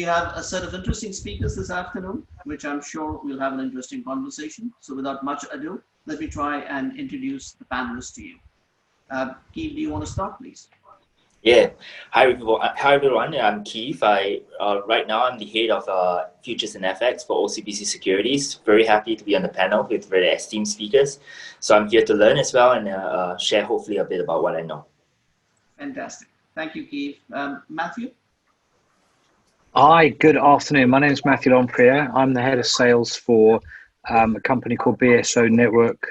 have a set of interesting speakers this afternoon, which I'm sure we'll have an interesting conversation. So without much ado, let me try and introduce the panelists to you. Keith, do you want to start, please? Yeah. Hi everyone. I'm Keith. Right now I'm the head of Futures and FX for OCBC Securities. Very happy to be on the panel with very esteemed speakers. So I'm here to learn as well and share hopefully a bit about what I know. Fantastic. Thank you, Keith. Matthew? Hi, good afternoon. My name is Matthew Lompriere. I'm the head of sales for a company called BSO Network.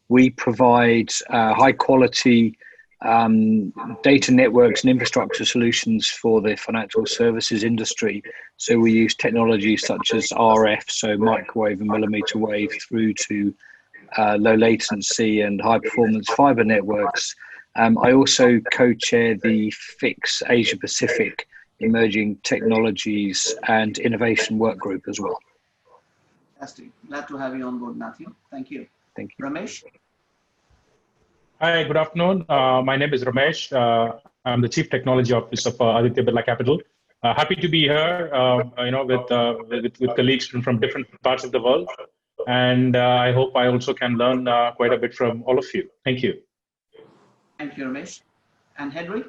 We provide high quality data networks and infrastructure solutions for the financial services industry. So we use technologies such as RF, so microwave and millimeter wave, through to low latency and high performance fiber networks. I also co-chair the FIX Asia Pacific Emerging Technologies and Innovation Work Group as well. Fantastic. Glad to have you on board, Matthew. Thank you. Thank you. Ramesh? Hi, good afternoon. My name is Ramesh. I'm the Chief Technology Officer for Aditya Birla Capital. Happy to be here, with colleagues from different parts of the world. And I hope I also can learn quite a bit from all of you. Thank you. Thank you, Ramesh. And Henry?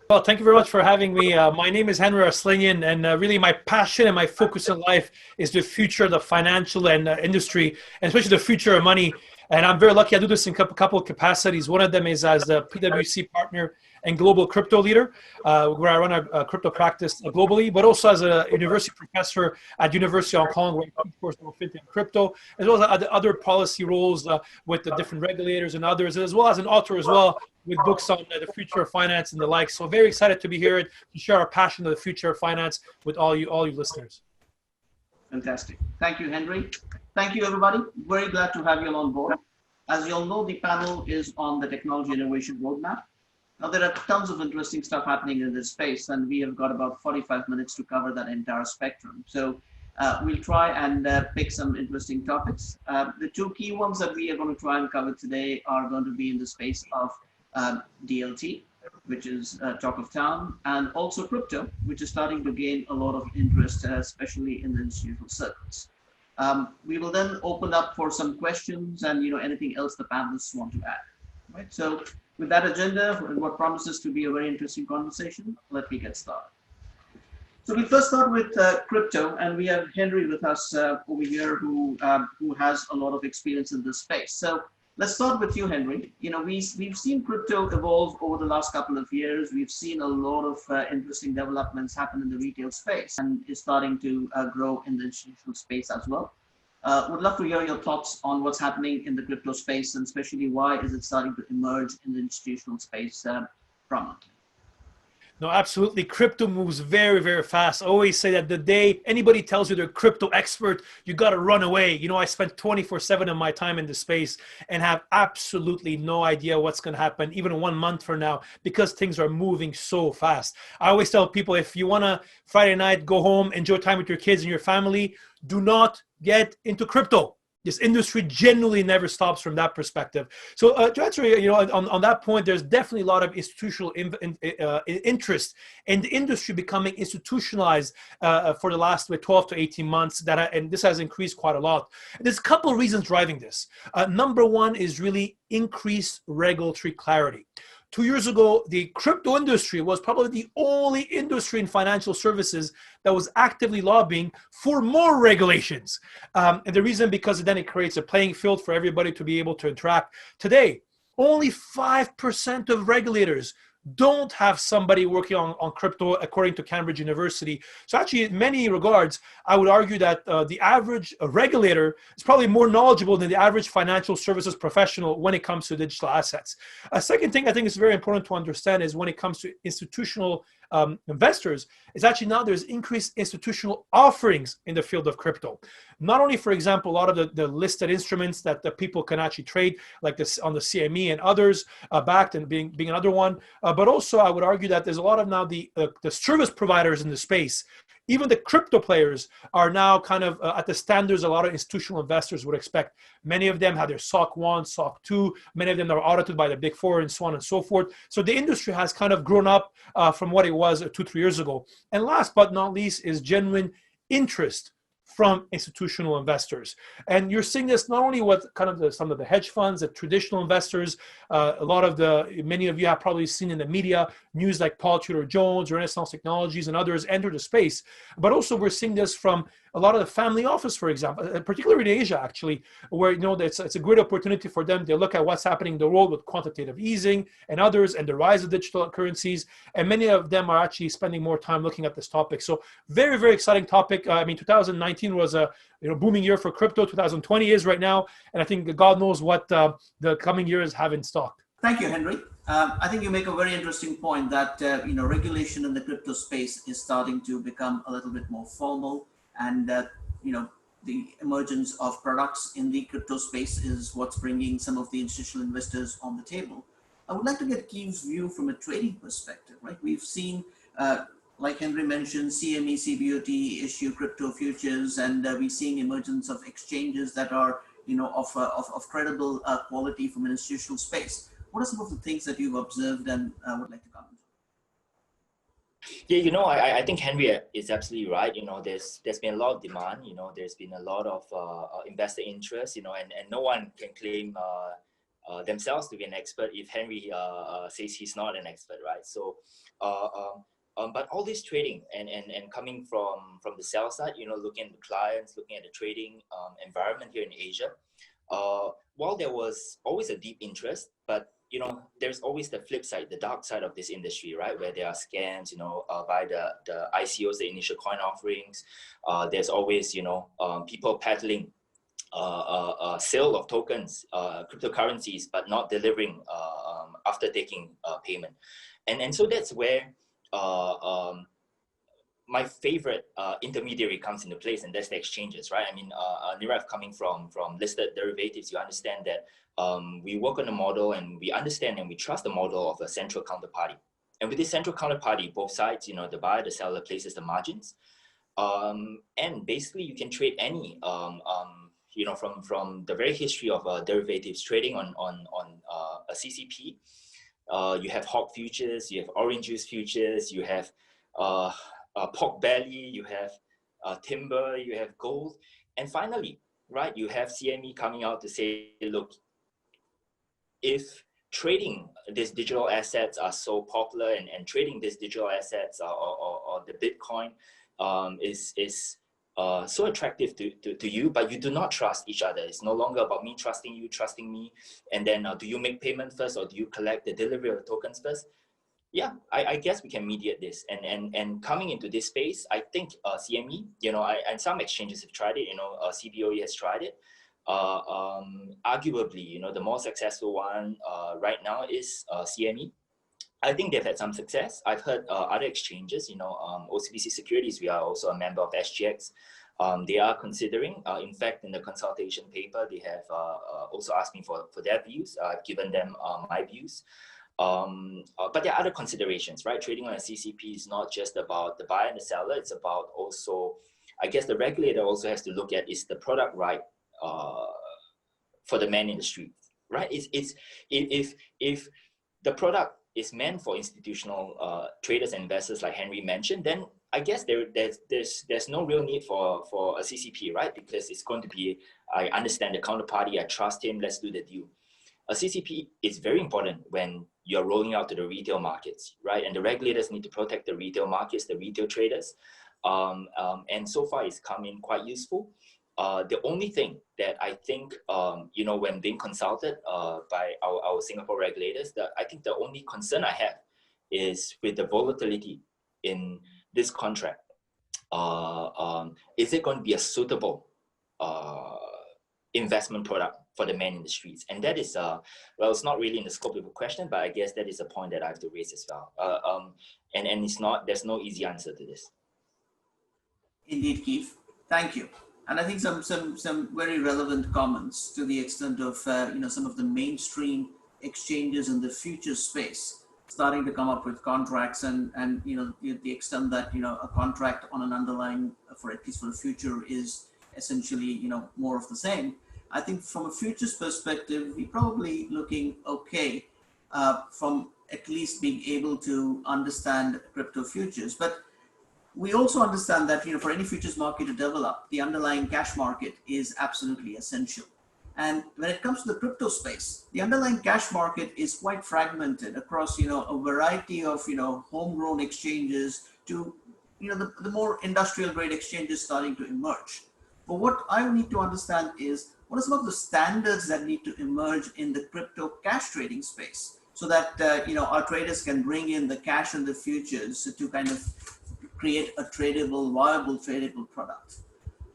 Well, thank you very much for having me. My name is Henry Arslanian, and really my passion and my focus in life is the future of the financial and industry, and especially the future of money. And I'm very lucky I do this in a couple of capacities. One of them is as the PwC partner and global crypto leader, where I run a crypto practice globally, but also as a university professor at University of Hong Kong, where I teach courses on fintech and crypto, as well as other policy roles with the different regulators and others, as well as an author as well, with books on the future of finance and the like. So very excited to be here to share our passion of the future of finance with all you listeners. Fantastic. Thank you, Henry. Thank you, everybody. Very glad to have you all on board. As you all know, the panel is on the technology innovation roadmap. Now, there are tons of interesting stuff happening in this space, and we have got about 45 minutes to cover that entire spectrum. So we'll try and pick some interesting topics. The two key ones that we are going to try and cover today are going to be in the space of DLT, which is talk of town, and also crypto, which is starting to gain a lot of interest, especially in the institutional circles. We will then open up for some questions and anything else the panelists want to add. Right. So with that agenda and what promises to be a very interesting conversation, let me get started. So we first start with crypto, and we have Henry with us over here who has a lot of experience in this space. So let's start with you, Henry. We've seen crypto evolve over the last couple of years. We've seen a lot of interesting developments happen in the retail space, and is starting to grow in the institutional space as well. Would love to hear your thoughts on what's happening in the crypto space, and especially why is it starting to emerge in the institutional space prominently. No, absolutely. Crypto moves very, very fast. I always say that the day anybody tells you they're a crypto expert, you got to run away. I spend 24/7 of my time in the space and have absolutely no idea what's going to happen even 1 month from now, because things are moving so fast. I always tell people, if you want to Friday night, go home, enjoy time with your kids and your family, do not get into crypto. This industry generally never stops from that perspective. So to answer, on that point, there's definitely a lot of institutional interest in the industry becoming institutionalized for the last 12 to 18 months. And this has increased quite a lot. There's a couple of reasons driving this. Number one is really increased regulatory clarity. 2 years ago, the crypto industry was probably the only industry in financial services that was actively lobbying for more regulations. And the reason, because then it creates a playing field for everybody to be able to interact. Today, only 5% of regulators don't have somebody working on crypto, according to Cambridge University. So actually, in many regards, I would argue that the average regulator is probably more knowledgeable than the average financial services professional when it comes to digital assets. A second thing I think is very important to understand is when it comes to institutional investors, is actually now there's increased institutional offerings in the field of crypto. Not only, for example, a lot of the listed instruments that the people can actually trade, like this on the CME and others, backed and being another one, but also I would argue that there's a lot of now the service providers in the space even the crypto players are now kind of at the standards a lot of institutional investors would expect. Many of them have their SOC 1, SOC 2, many of them are audited by the Big Four and so on and so forth. So the industry has kind of grown up from what it was 2-3 years ago. And last but not least is genuine interest from institutional investors. And you're seeing this not only with kind of some of the hedge funds, the traditional investors, many of you have probably seen in the media news like Paul Tudor Jones, Renaissance Technologies, and others enter the space. But also we're seeing this from a lot of the family office, for example, particularly in Asia, actually, where it's a great opportunity for them to look at what's happening in the world with quantitative easing and others, and the rise of digital currencies. And many of them are actually spending more time looking at this topic. So very, very exciting topic. 2019 was a booming year for crypto. 2020 is right now, and I think God knows what the coming years have in stock. Thank you, Henry. I think you make a very interesting point that regulation in the crypto space is starting to become a little bit more formal, and the emergence of products in the crypto space is what's bringing some of the institutional investors on the table. I would like to get Keith's view from a trading perspective, right? We've seen, like Henry mentioned, CME, CBOT issue crypto futures, and we're seeing emergence of exchanges that are, of credible quality from an institutional space. What are some of the things that you've observed and would like to comment? Yeah, I think Henry is absolutely right. There's been a lot of demand. There's been a lot of investor interest. And no one can claim themselves to be an expert if Henry says he's not an expert, right? So, but all this trading and coming from the sell side, looking at the clients, looking at the trading environment here in Asia, while there was always a deep interest, but there's always the flip side, the dark side of this industry, right? Where there are scams, by the ICOs, the initial coin offerings. There's always, people peddling sale of tokens, cryptocurrencies, but not delivering after taking payment. And so that's where my favorite intermediary comes into place, and that's the exchanges, right? Nirav, coming from listed derivatives, you understand that we work on a model, and we understand and we trust the model of a central counterparty. And with this central counterparty, both sides, the buyer, the seller places the margins. And basically you can trade any, from the very history of derivatives trading on a CCP. You have hog futures, you have orange juice futures, you have pork belly, you have timber, you have gold. And finally, right, you have CME coming out to say, look, if trading these digital assets are so popular, and trading these digital assets or the Bitcoin is so attractive to you, but you do not trust each other. It's no longer about me trusting you, trusting me. And then do you make payment first, or do you collect the delivery of the tokens first? Yeah, I guess we can mediate this. And coming into this space, I think CME, and some exchanges have tried it, CBOE has tried it. Arguably, the more successful one right now is CME. I think they've had some success. I've heard other exchanges, OCBC Securities, we are also a member of SGX. They are considering, in fact, in the consultation paper, they have also asked me for their views. I've given them my views. But there are other considerations, right? Trading on a CCP is not just about the buyer and the seller. It's about also, I guess the regulator also has to look at, is the product right for the man in the street, right? If the product is meant for institutional traders and investors, like Henry mentioned, then I guess there's no real need for a CCP, right? Because it's going to be, I understand the counterparty, I trust him, let's do the deal. A CCP is very important when you're rolling out to the retail markets, right? And the regulators need to protect the retail markets, the retail traders. And so far it's come in quite useful. The only thing that I think, when being consulted by our Singapore regulators, I think the only concern I have is with the volatility in this contract. Is it going to be a suitable investment product for the man in the streets? And that is, it's not really in the scope of the question, but I guess that is a point that I have to raise as well. And there's no easy answer to this. Indeed, Keith. Thank you. And I think some very relevant comments to the extent of some of the mainstream exchanges in the future space starting to come up with contracts and the extent that a contract on an underlying for at least for the future is essentially more of the same. I think from a futures perspective, we're probably looking okay from at least being able to understand crypto futures. But we also understand that for any futures market to develop, the underlying cash market is absolutely essential. And when it comes to the crypto space, the underlying cash market is quite fragmented across a variety of homegrown exchanges to the more industrial grade exchanges starting to emerge. But what I need to understand is what are some of the standards that need to emerge in the crypto cash trading space so that our traders can bring in the cash and the futures to kind of create a tradable, viable tradable product.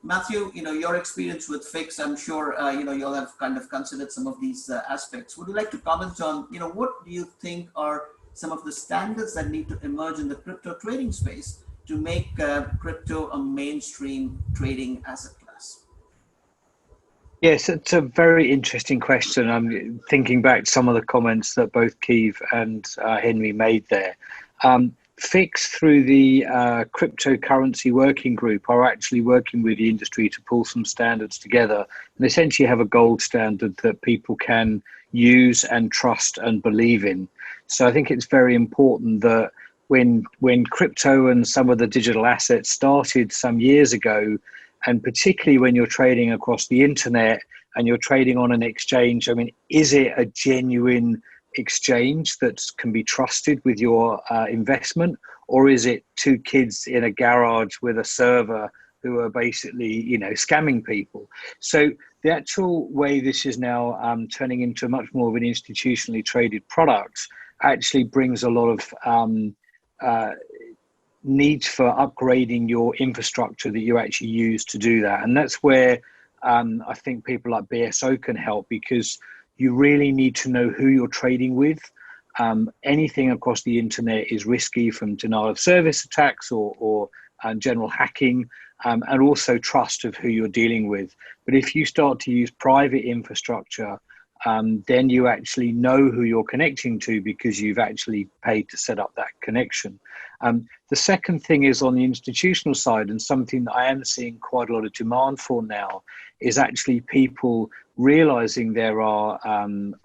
Matthew, your experience with FIX, I'm sure you'll have kind of considered some of these aspects. Would you like to comment on what do you think are some of the standards that need to emerge in the crypto trading space to make crypto a mainstream trading asset class? Yes, it's a very interesting question. I'm thinking back to some of the comments that both Keith and Henry made there. FIX, through the cryptocurrency working group, are actually working with the industry to pull some standards together and essentially have a gold standard that people can use and trust and believe in. So I think it's very important that when crypto and some of the digital assets started some years ago, and particularly when you're trading across the internet and you're trading on an exchange, I mean, is it a genuine exchange that can be trusted with your investment, or is it two kids in a garage with a server who are basically scamming people? So the actual way this is now turning into much more of an institutionally traded product actually brings a lot of needs for upgrading your infrastructure that you actually use to do that. And that's where I think people like BSO can help, because you really need to know who you're trading with. Anything across the internet is risky, from denial of service attacks or general hacking, and also trust of who you're dealing with. But if you start to use private infrastructure, then you actually know who you're connecting to because you've actually paid to set up that connection. The second thing is on the institutional side, and something that I am seeing quite a lot of demand for now, is actually people realizing there are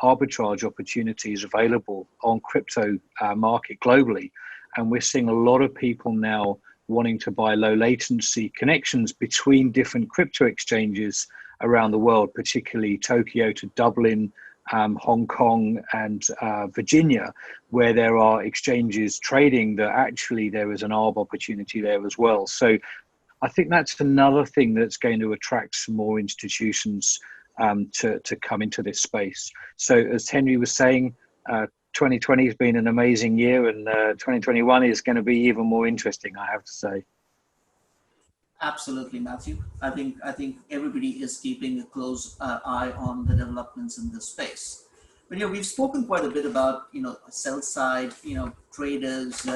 arbitrage opportunities available on crypto market globally. And we're seeing a lot of people now wanting to buy low latency connections between different crypto exchanges around the world, particularly Tokyo to Dublin, Hong Kong and Virginia, where there are exchanges trading that actually there is an arb opportunity there as well. So I think that's another thing that's going to attract some more institutions to come into this space. So as Henry was saying, 2020 has been an amazing year, and 2021 is going to be even more interesting, I have to say. Absolutely, Matthew. I think everybody is keeping a close eye on the developments in this space. But we've spoken quite a bit about sell side, traders,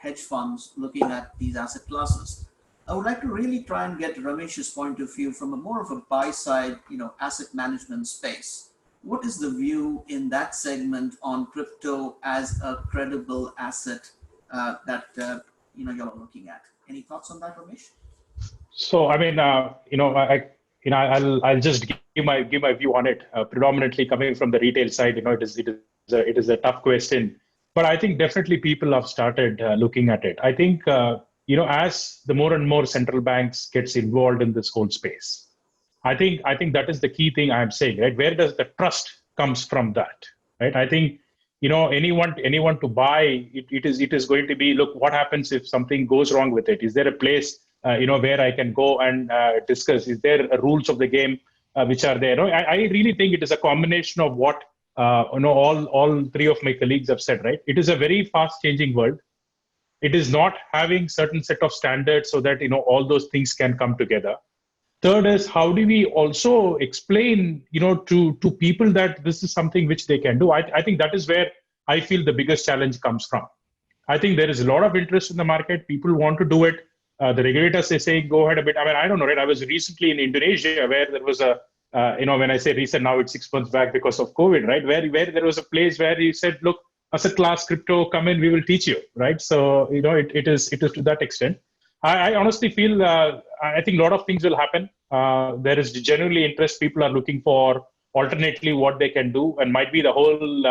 hedge funds looking at these asset classes. I would like to really try and get Ramesh's point of view from a more of a buy side, asset management space. What is the view in that segment on crypto as a credible asset that you're looking at? Any thoughts on that, Ramesh? So I mean, I'll just give my view on it. Predominantly coming from the retail side, it is a tough question, but I think definitely people have started looking at it. I think as the more and more central banks gets involved in this whole space, I think that is the key thing I'm saying, right? Where does the trust comes from that, right? I think anyone to buy it is going to be, look, what happens if something goes wrong with it? Is there a place where I can go and discuss? Is there rules of the game which are there? I really think it is a combination of what all three of my colleagues have said, right? It is a very fast changing world. It is not having certain set of standards so that all those things can come together. Third is, how do we also explain to people that this is something which they can do? I think that is where I feel the biggest challenge comes from. I think there is a lot of interest in the market. People want to do it. The regulators are saying, go ahead a bit. I mean, I don't know, right? I was recently in Indonesia where there was a, when I say recent, now it's 6 months back because of COVID, right? Where there was a place where he said, look, asset class crypto come in, we will teach you, right? So, it is to that extent. I honestly feel, I think a lot of things will happen. There is genuinely interest. People are looking for alternately what they can do, and might be the whole,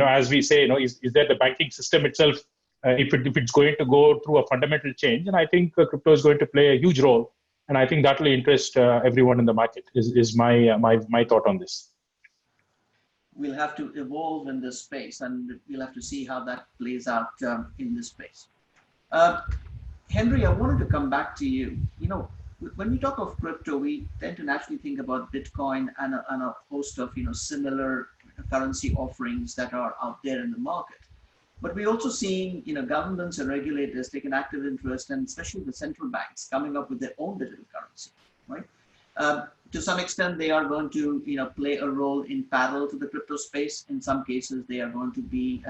as we say, is there the banking system itself, if it's going to go through a fundamental change. And I think crypto is going to play a huge role. And I think that will interest everyone in the market is my thought on this. We'll have to evolve in this space, and we'll have to see how that plays out in this space. Henry, I wanted to come back to you. When we talk of crypto, we tend to naturally think about Bitcoin and a host of similar currency offerings that are out there in the market. But we're also seeing governments and regulators take an active interest, and especially the central banks coming up with their own digital currency, right? To some extent, they are going to play a role in parallel to the crypto space. In some cases, they are going to be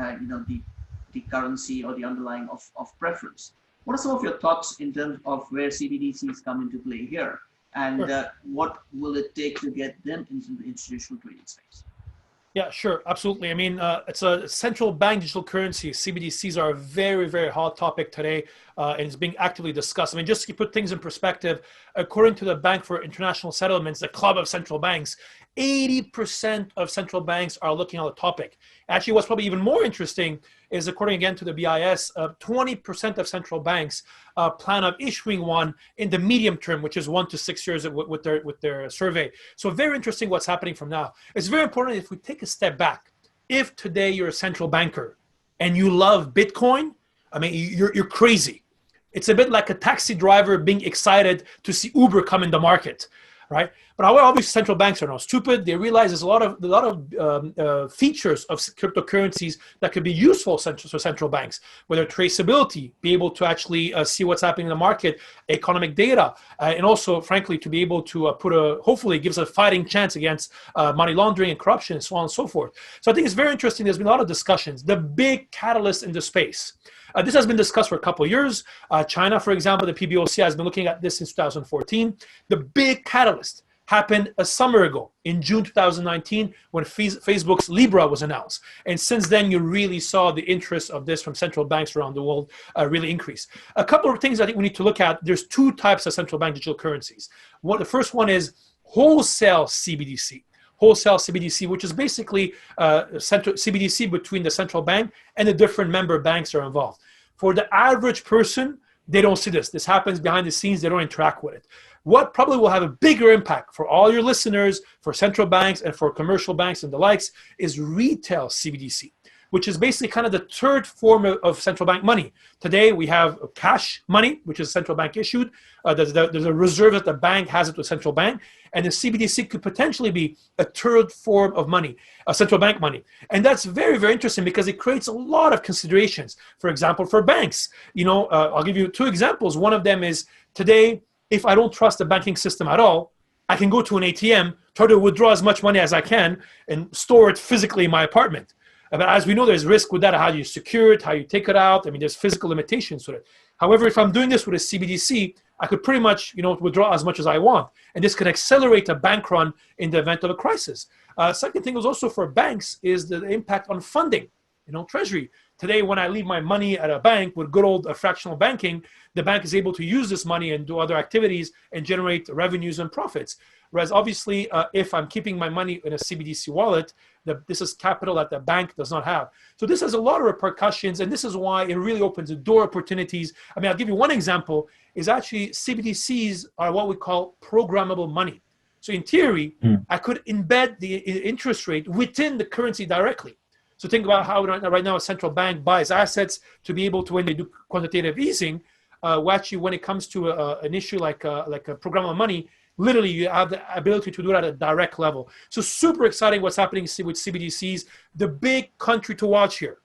the currency or the underlying of preference. What are some of your thoughts in terms of where CBDCs come into play here, and what will it take to get them into the institutional trading space? Yeah, sure. Absolutely. I mean, it's a central bank digital currency. CBDCs are a very, very hot topic today, and it's being actively discussed. I mean, just to put things in perspective, according to the Bank for International Settlements, the club of central banks, 80% of central banks are looking at the topic. Actually, what's probably even more interesting is, according again to the BIS, 20% of central banks plan on issuing one in the medium term, which is 1 to 6 years with their survey. So very interesting what's happening from now. It's very important if we take a step back. If today you're a central banker and you love Bitcoin, I mean, you're crazy. It's a bit like a taxi driver being excited to see Uber come in the market, right? But however, obviously central banks are not stupid. They realize there's a lot of features of cryptocurrencies that could be useful for central banks, whether traceability, be able to actually see what's happening in the market, economic data, and also, frankly, to be able to hopefully gives a fighting chance against money laundering and corruption and so on and so forth. So I think it's very interesting. There's been a lot of discussions. The big catalyst in the space. This has been discussed for a couple of years. China, for example, the PBOC has been looking at this since 2014. The big catalyst happened a summer ago in June 2019 when Facebook's Libra was announced. And since then, you really saw the interest of this from central banks around the world really increase. A couple of things I think we need to look at. There's two types of central bank digital currencies. The first one is wholesale CBDC. Wholesale CBDC, which is basically CBDC between the central bank and the different member banks that are involved. For the average person, they don't see this. This happens behind the scenes. They don't interact with it. What probably will have a bigger impact for all your listeners, for central banks and for commercial banks and the likes, is retail CBDC, which is basically kind of the third form of central bank money. Today, we have cash money, which is central bank issued. There's a reserve that the bank has at the central bank. And the CBDC could potentially be a third form of money, central bank money. And that's very, very interesting because it creates a lot of considerations. For example, for banks, I'll give you two examples. One of them is today, if I don't trust the banking system at all, I can go to an ATM, try to withdraw as much money as I can and store it physically in my apartment. But as we know, there's risk with that, how you secure it, how you take it out. I mean, there's physical limitations to it. However, if I'm doing this with a CBDC, I could pretty much, withdraw as much as I want. And this could accelerate a bank run in the event of a crisis. Second thing is also for banks is the impact on funding, treasury. Today, when I leave my money at a bank with good old fractional banking, the bank is able to use this money and do other activities and generate revenues and profits. Whereas obviously, if I'm keeping my money in a CBDC wallet, this is capital that the bank does not have. So this has a lot of repercussions, and this is why it really opens the door opportunities. I mean, I'll give you one example, is actually CBDCs are what we call programmable money. So in theory, I could embed the interest rate within the currency directly. So think about how right now a central bank buys assets to be able to, when they do quantitative easing, actually when it comes to an issue like a programmable money, literally you have the ability to do it at a direct level. So super exciting what's happening with CBDCs. The big country to watch here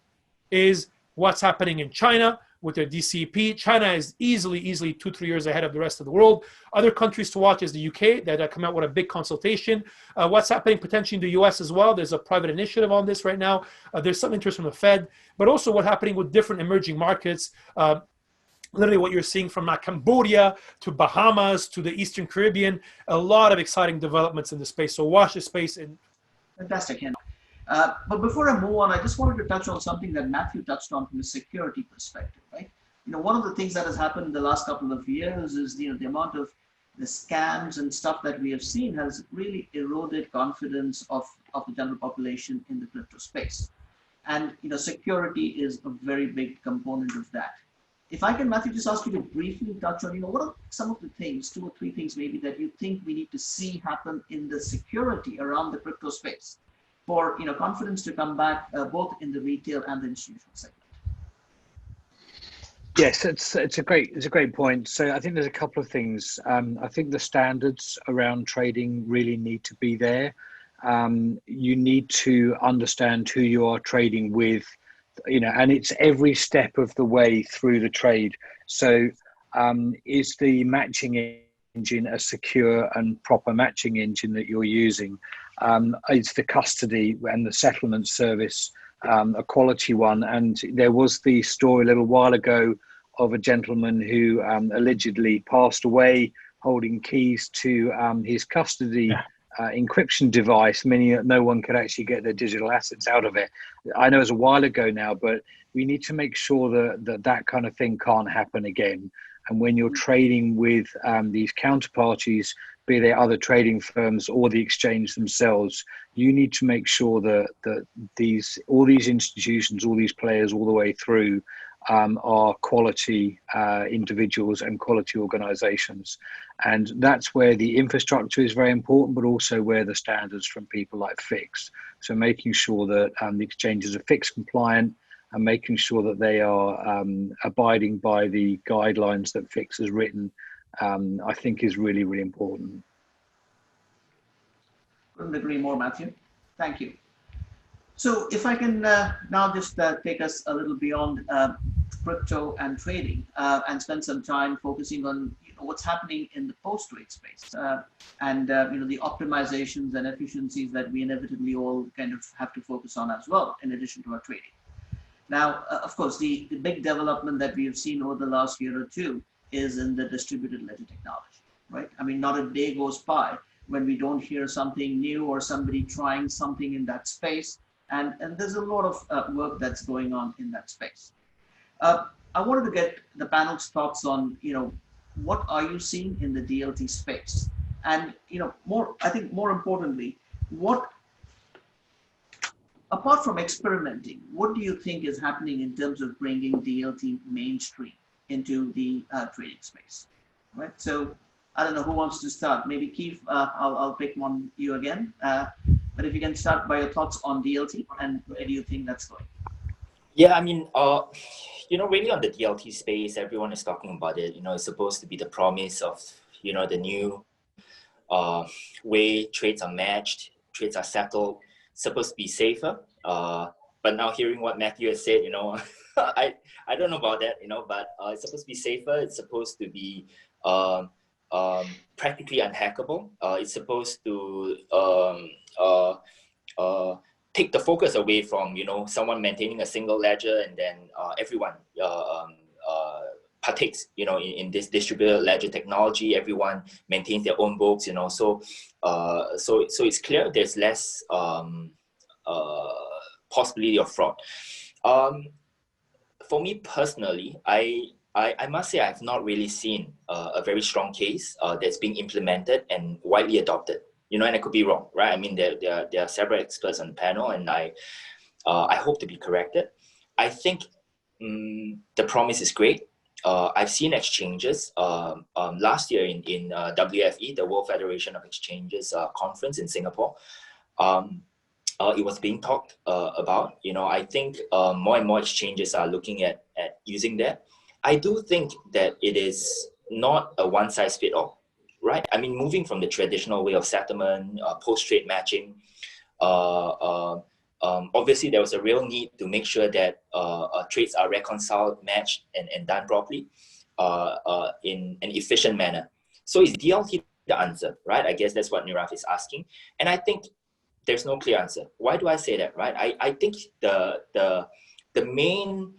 is what's happening in China with their DCP. China is easily 2-3 years ahead of the rest of the world. Other countries to watch is the UK that come out with a big consultation. What's happening potentially in the US as well. There's a private initiative on this right now. There's some interest from the Fed, but also what's happening with different emerging markets. Literally what you're seeing from Cambodia to Bahamas to the Eastern Caribbean, a lot of exciting developments in the space. So watch the space. Fantastic, Henry. But before I move on, I just wanted to touch on something that Matthew touched on from a security perspective, right? One of the things that has happened in the last couple of years is, the amount of the scams and stuff that we have seen has really eroded confidence of the general population in the crypto space. And, security is a very big component of that. If I can, Matthew, just ask you to briefly touch on, what are some of the things, 2 or 3 things maybe, that you think we need to see happen in the security around the crypto space for, confidence to come back, both in the retail and the institutional segment? Yes, it's a great point. So I think there's a couple of things. I think the standards around trading really need to be there. You need to understand who you are trading with, and it's every step of the way through the trade. So is the matching engine a secure and proper matching engine that you're using? Is the custody and the settlement service a quality one? And there was the story a little while ago of a gentleman who allegedly passed away holding keys to his custody encryption device, meaning that no one could actually get their digital assets out of it. I know it's a while ago now, but we need to make sure that kind of thing can't happen again. And when you're trading with these counterparties, be they other trading firms or the exchange themselves, you need to make sure that all these institutions, all these players all the way through are quality individuals and quality organizations. And that's where the infrastructure is very important, but also where the standards from people like FIX. So making sure that the exchanges are FIX compliant and making sure that they are abiding by the guidelines that FIX has written, I think is really, really important. Couldn't agree more, Matthew. Thank you. So if I can now just take us a little beyond crypto and trading and spend some time focusing on what's happening in the post-trade space and the optimizations and efficiencies that we inevitably all kind of have to focus on as well, in addition to our trading. Now, of course, the big development that we have seen over the last year or two is in the distributed ledger technology, right? I mean, not a day goes by when we don't hear something new or somebody trying something in that space. And there's a lot of work that's going on in that space. I wanted to get the panel's thoughts on, what are you seeing in the DLT space? And, I think more importantly, apart from experimenting, what do you think is happening in terms of bringing DLT mainstream into the trading space, right? So I don't know who wants to start. Maybe Keith, I'll pick on you again. But if you can start by your thoughts on DLT and where do you think that's going? Yeah, I mean, really on the DLT space, everyone is talking about it. It's supposed to be the promise of, the new way trades are matched, trades are settled, supposed to be safer. But now hearing what Matthew has said, I don't know about that, but it's supposed to be safer. It's supposed to be practically unhackable. It's supposed to take the focus away from someone maintaining a single ledger and then everyone partakes in this distributed ledger technology. Everyone maintains their own books. So it's clear there's less possibility of fraud. For me personally, I must say I've not really seen a very strong case that's being implemented and widely adopted. And I could be wrong, right? I mean, there are several experts on the panel, and I hope to be corrected. I think the promise is great. I've seen exchanges last year in WFE, the World Federation of Exchanges conference in Singapore. It was being talked about. I think more and more exchanges are looking at using that. I do think that it is not a one-size-fits-all. Right. I mean, moving from the traditional way of settlement, post-trade matching, obviously there was a real need to make sure that trades are reconciled, matched, and done properly in an efficient manner. So is DLT the answer, right? I guess that's what Nirav is asking. And I think there's no clear answer. Why do I say that, right? I think the main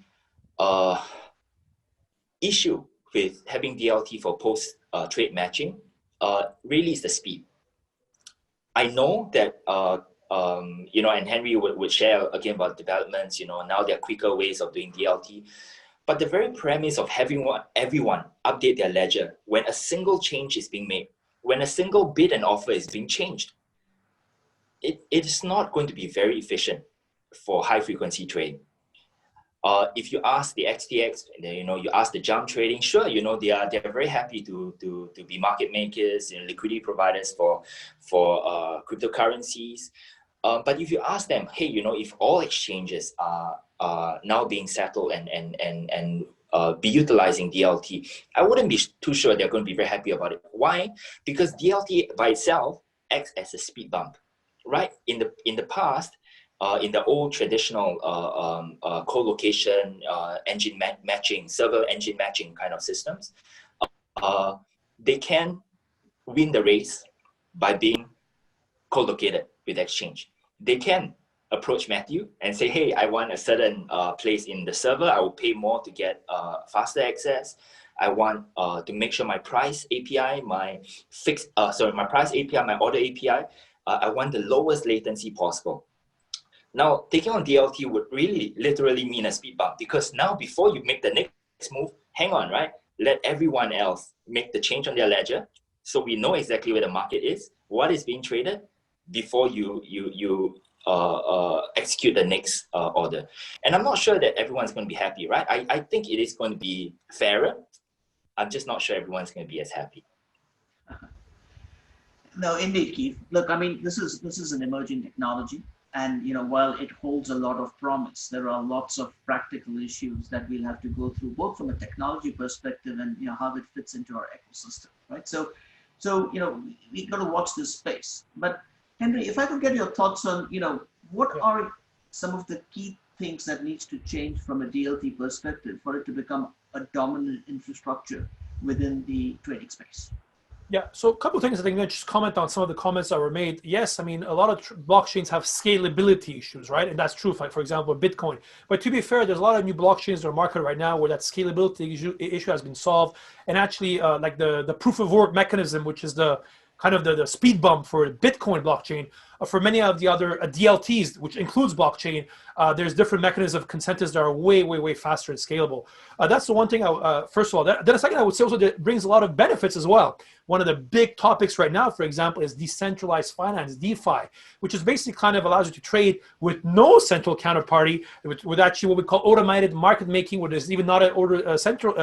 issue with having DLT for post-trade matching really is the speed. I know that and Henry would share again about developments. Now there are quicker ways of doing DLT. But the very premise of having everyone update their ledger when a single change is being made, when a single bid and offer is being changed, it is not going to be very efficient for high frequency trading. If you ask the XTX, you ask the jump trading, sure, they are very happy to be market makers and liquidity providers for cryptocurrencies. But if you ask them, hey, if all exchanges are now being settled and be utilizing DLT, I wouldn't be too sure they're going to be very happy about it. Why? Because DLT by itself acts as a speed bump, right? In the past, in the old traditional co-location engine matching, server engine matching kind of systems, they can win the race by being co-located with exchange. They can approach Matthew and say, hey, I want a certain place in the server. I will pay more to get faster access. I want to make sure my price API, my price API, my order API, I want the lowest latency possible. Now, taking on DLT would really literally mean a speed bump, because now before you make the next move, hang on, right? Let everyone else make the change on their ledger, so we know exactly where the market is, what is being traded, before you execute the next order. And I'm not sure that everyone's going to be happy, right? I think it is going to be fairer. I'm just not sure everyone's going to be as happy. No, indeed, Keith. Look, I mean, this is an emerging technology. And while it holds a lot of promise, there are lots of practical issues that we'll have to go through, both from a technology perspective and how it fits into our ecosystem, right? So we got to watch this space. But Henry, if I could get your thoughts on what are some of the key things that needs to change from a DLT perspective for it to become a dominant infrastructure within the trading space? Yeah, so a couple of things I think, just comment on some of the comments that were made. Yes, I mean, a lot of blockchains have scalability issues, right? And that's true, for example, Bitcoin. But to be fair, there's a lot of new blockchains that are market right now where that scalability issue has been solved. And actually, like the proof of work mechanism, which is the kind of the speed bump for Bitcoin blockchain, for many of the other DLTs, which includes blockchain, there's different mechanisms of consensus that are way faster and scalable. That's the one thing, first of all. Then a second, I would say also that it brings a lot of benefits as well. One of the big topics right now, for example, is decentralized finance, DeFi, which is basically kind of allows you to trade with no central counterparty, with actually what we call automated market making, where there's even not a central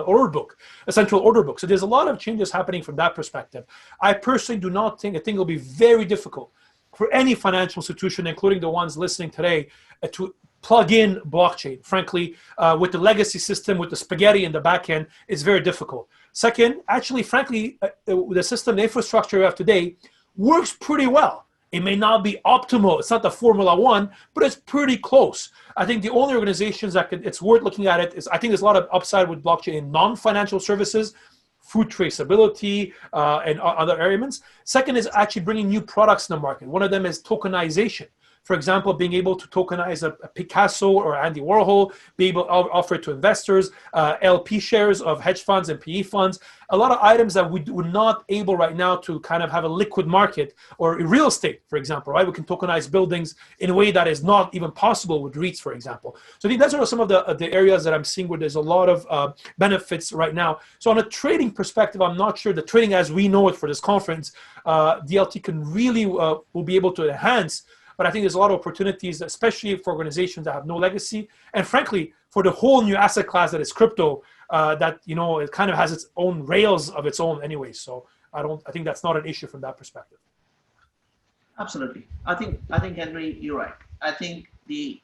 order book, a central order book. So there's a lot of changes happening from that perspective. I personally do not think, I think it'll be very difficult for any financial institution, including the ones listening today, to plug in blockchain. Frankly, with the legacy system, with the spaghetti in the back end, it's very difficult. Second, actually, frankly, the system, the infrastructure we have today works pretty well. It may not be optimal. It's not the Formula One, but it's pretty close. I think the only organizations that it's worth looking at it is, I think there's a lot of upside with blockchain in non-financial services, food traceability, and other elements. Second is actually bringing new products in the market. One of them is tokenization. For example, being able to tokenize a Picasso or Andy Warhol, be able to offer it to investors, LP shares of hedge funds and PE funds, a lot of items that we were not able right now to kind of have a liquid market, or real estate, for example, right? We can tokenize buildings in a way that is not even possible with REITs, for example. So I think those are some of the areas that I'm seeing where there's a lot of benefits right now. So on a trading perspective, I'm not sure the trading as we know it for this conference, DLT can really, will be able to enhance. But I think there's a lot of opportunities, especially for organizations that have no legacy. And frankly, for the whole new asset class that is crypto, that, it kind of has its own rails of its own anyway. So I think that's not an issue from that perspective. Absolutely. I think Henry, you're right. I think the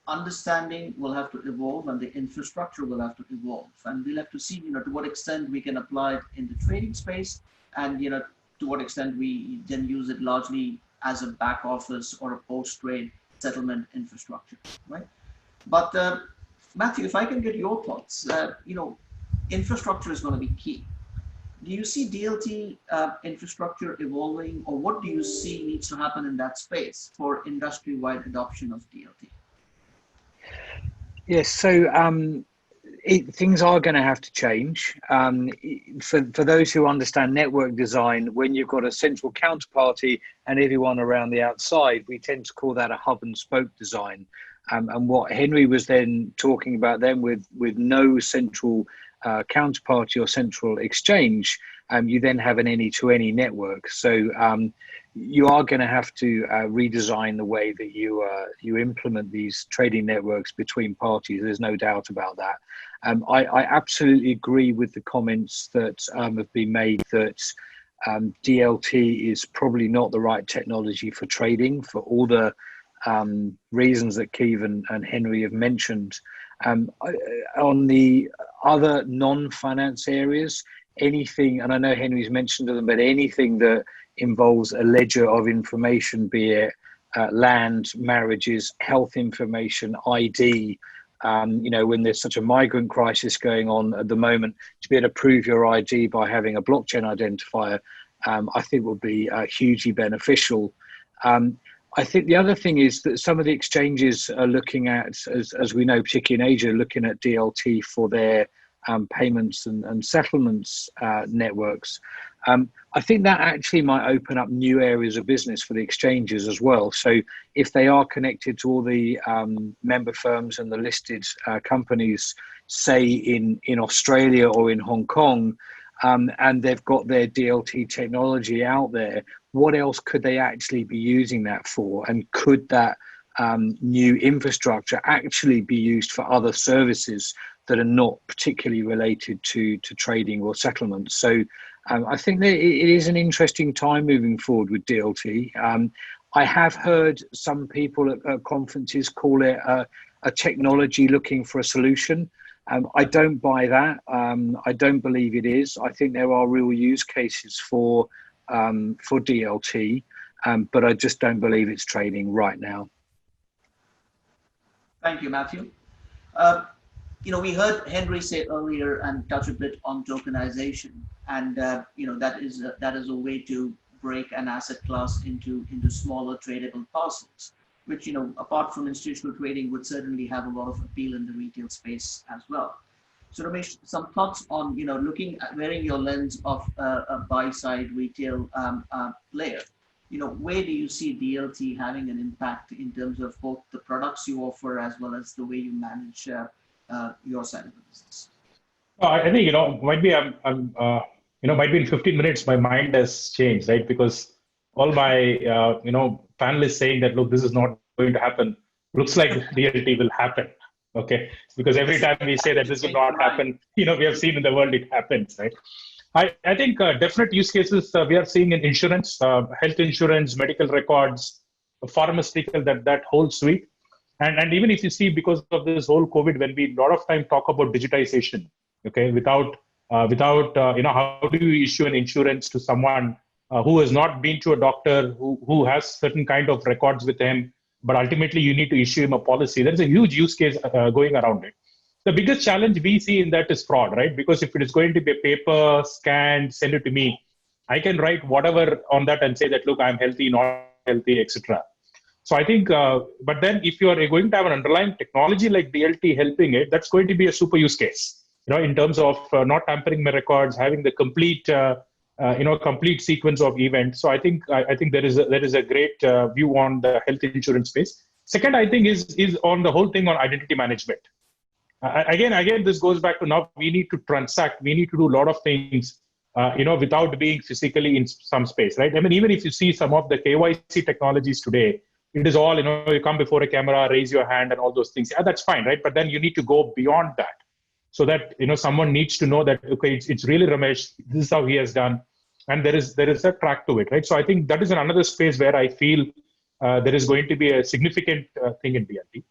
understanding will have to evolve and the infrastructure will have to evolve. And we'll have to see, to what extent we can apply it in the trading space, and, to what extent we then use it largely as a back office or a post-trade settlement infrastructure, right? But Matthew, if I can get your thoughts, infrastructure is going to be key. Do you see DLT infrastructure evolving, or what do you see needs to happen in that space for industry-wide adoption of DLT? Yes, so Things are going to have to change. For those who understand network design, when you've got a central counterparty and everyone around the outside, we tend to call that a hub and spoke design. And what Henry was then talking about then with no central counterparty or central exchange, you then have an any-to-any network. So you are going to have to redesign the way that you implement these trading networks between parties. There's no doubt about that. I absolutely agree with the comments that have been made that DLT is probably not the right technology for trading for all the reasons that Keith and Henry have mentioned. On the other non-finance areas, anything, and I know Henry's mentioned them, but anything that involves a ledger of information, be it land, marriages, health information, ID, when there's such a migrant crisis going on at the moment, to be able to prove your ID by having a blockchain identifier, I think will be hugely beneficial. I think the other thing is that some of the exchanges are looking at, as we know, particularly in Asia, looking at DLT for their payments and settlements networks. I think that actually might open up new areas of business for the exchanges as well. So if they are connected to all the member firms and the listed companies, say in Australia or in Hong Kong, and they've got their DLT technology out there, what else could they actually be using that for? And could that new infrastructure actually be used for other services that are not particularly related to trading or settlements? So I think that it is an interesting time moving forward with DLT. I have heard some people at conferences call it a technology looking for a solution. I don't buy that. I don't believe it is. I think there are real use cases for DLT, but I just don't believe it's trading right now. Thank you, Matthew. We heard Henry say earlier and touch a bit on tokenization, and that is a way to break an asset class into smaller tradable parcels, which apart from institutional trading would certainly have a lot of appeal in the retail space as well. So Ramesh, some thoughts on looking at wearing your lens of a buy-side retail player. Where do you see DLT having an impact in terms of both the products you offer as well as the way you manage your side of the business? I think might be in 15 minutes my mind has changed, right? Because all my panelists saying that, look, this is not going to happen, looks like DLT will happen. Okay, because every time we say that this will not happen, we have seen in the world it happens, right? I think definite use cases we are seeing in insurance, health insurance, medical records, pharmaceutical, that whole suite. And even if you see, because of this whole COVID, when we a lot of time talk about digitization, okay, without how do you issue an insurance to someone who has not been to a doctor, who has certain kind of records with him, but ultimately you need to issue him a policy. There's a huge use case going around it. The biggest challenge we see in that is fraud, right? Because if it is going to be a paper, scanned, send it to me, I can write whatever on that and say that, look, I'm healthy, not healthy, etc. So I think, but then if you are going to have an underlying technology like DLT helping it, that's going to be a super use case, in terms of not tampering my records, having the complete, complete sequence of events. So I think there is a great view on the health insurance space. Second, I think is on the whole thing on identity management. Again, this goes back to now we need to transact, we need to do a lot of things, without being physically in some space, right? I mean, even if you see some of the KYC technologies today, it is all, you come before a camera, raise your hand and all those things. Yeah, that's fine, right? But then you need to go beyond that so that, someone needs to know that, okay, it's really Ramesh, this is how he has done. And there is a track to it, right? So I think that is another space where I feel there is going to be a significant thing in DLT.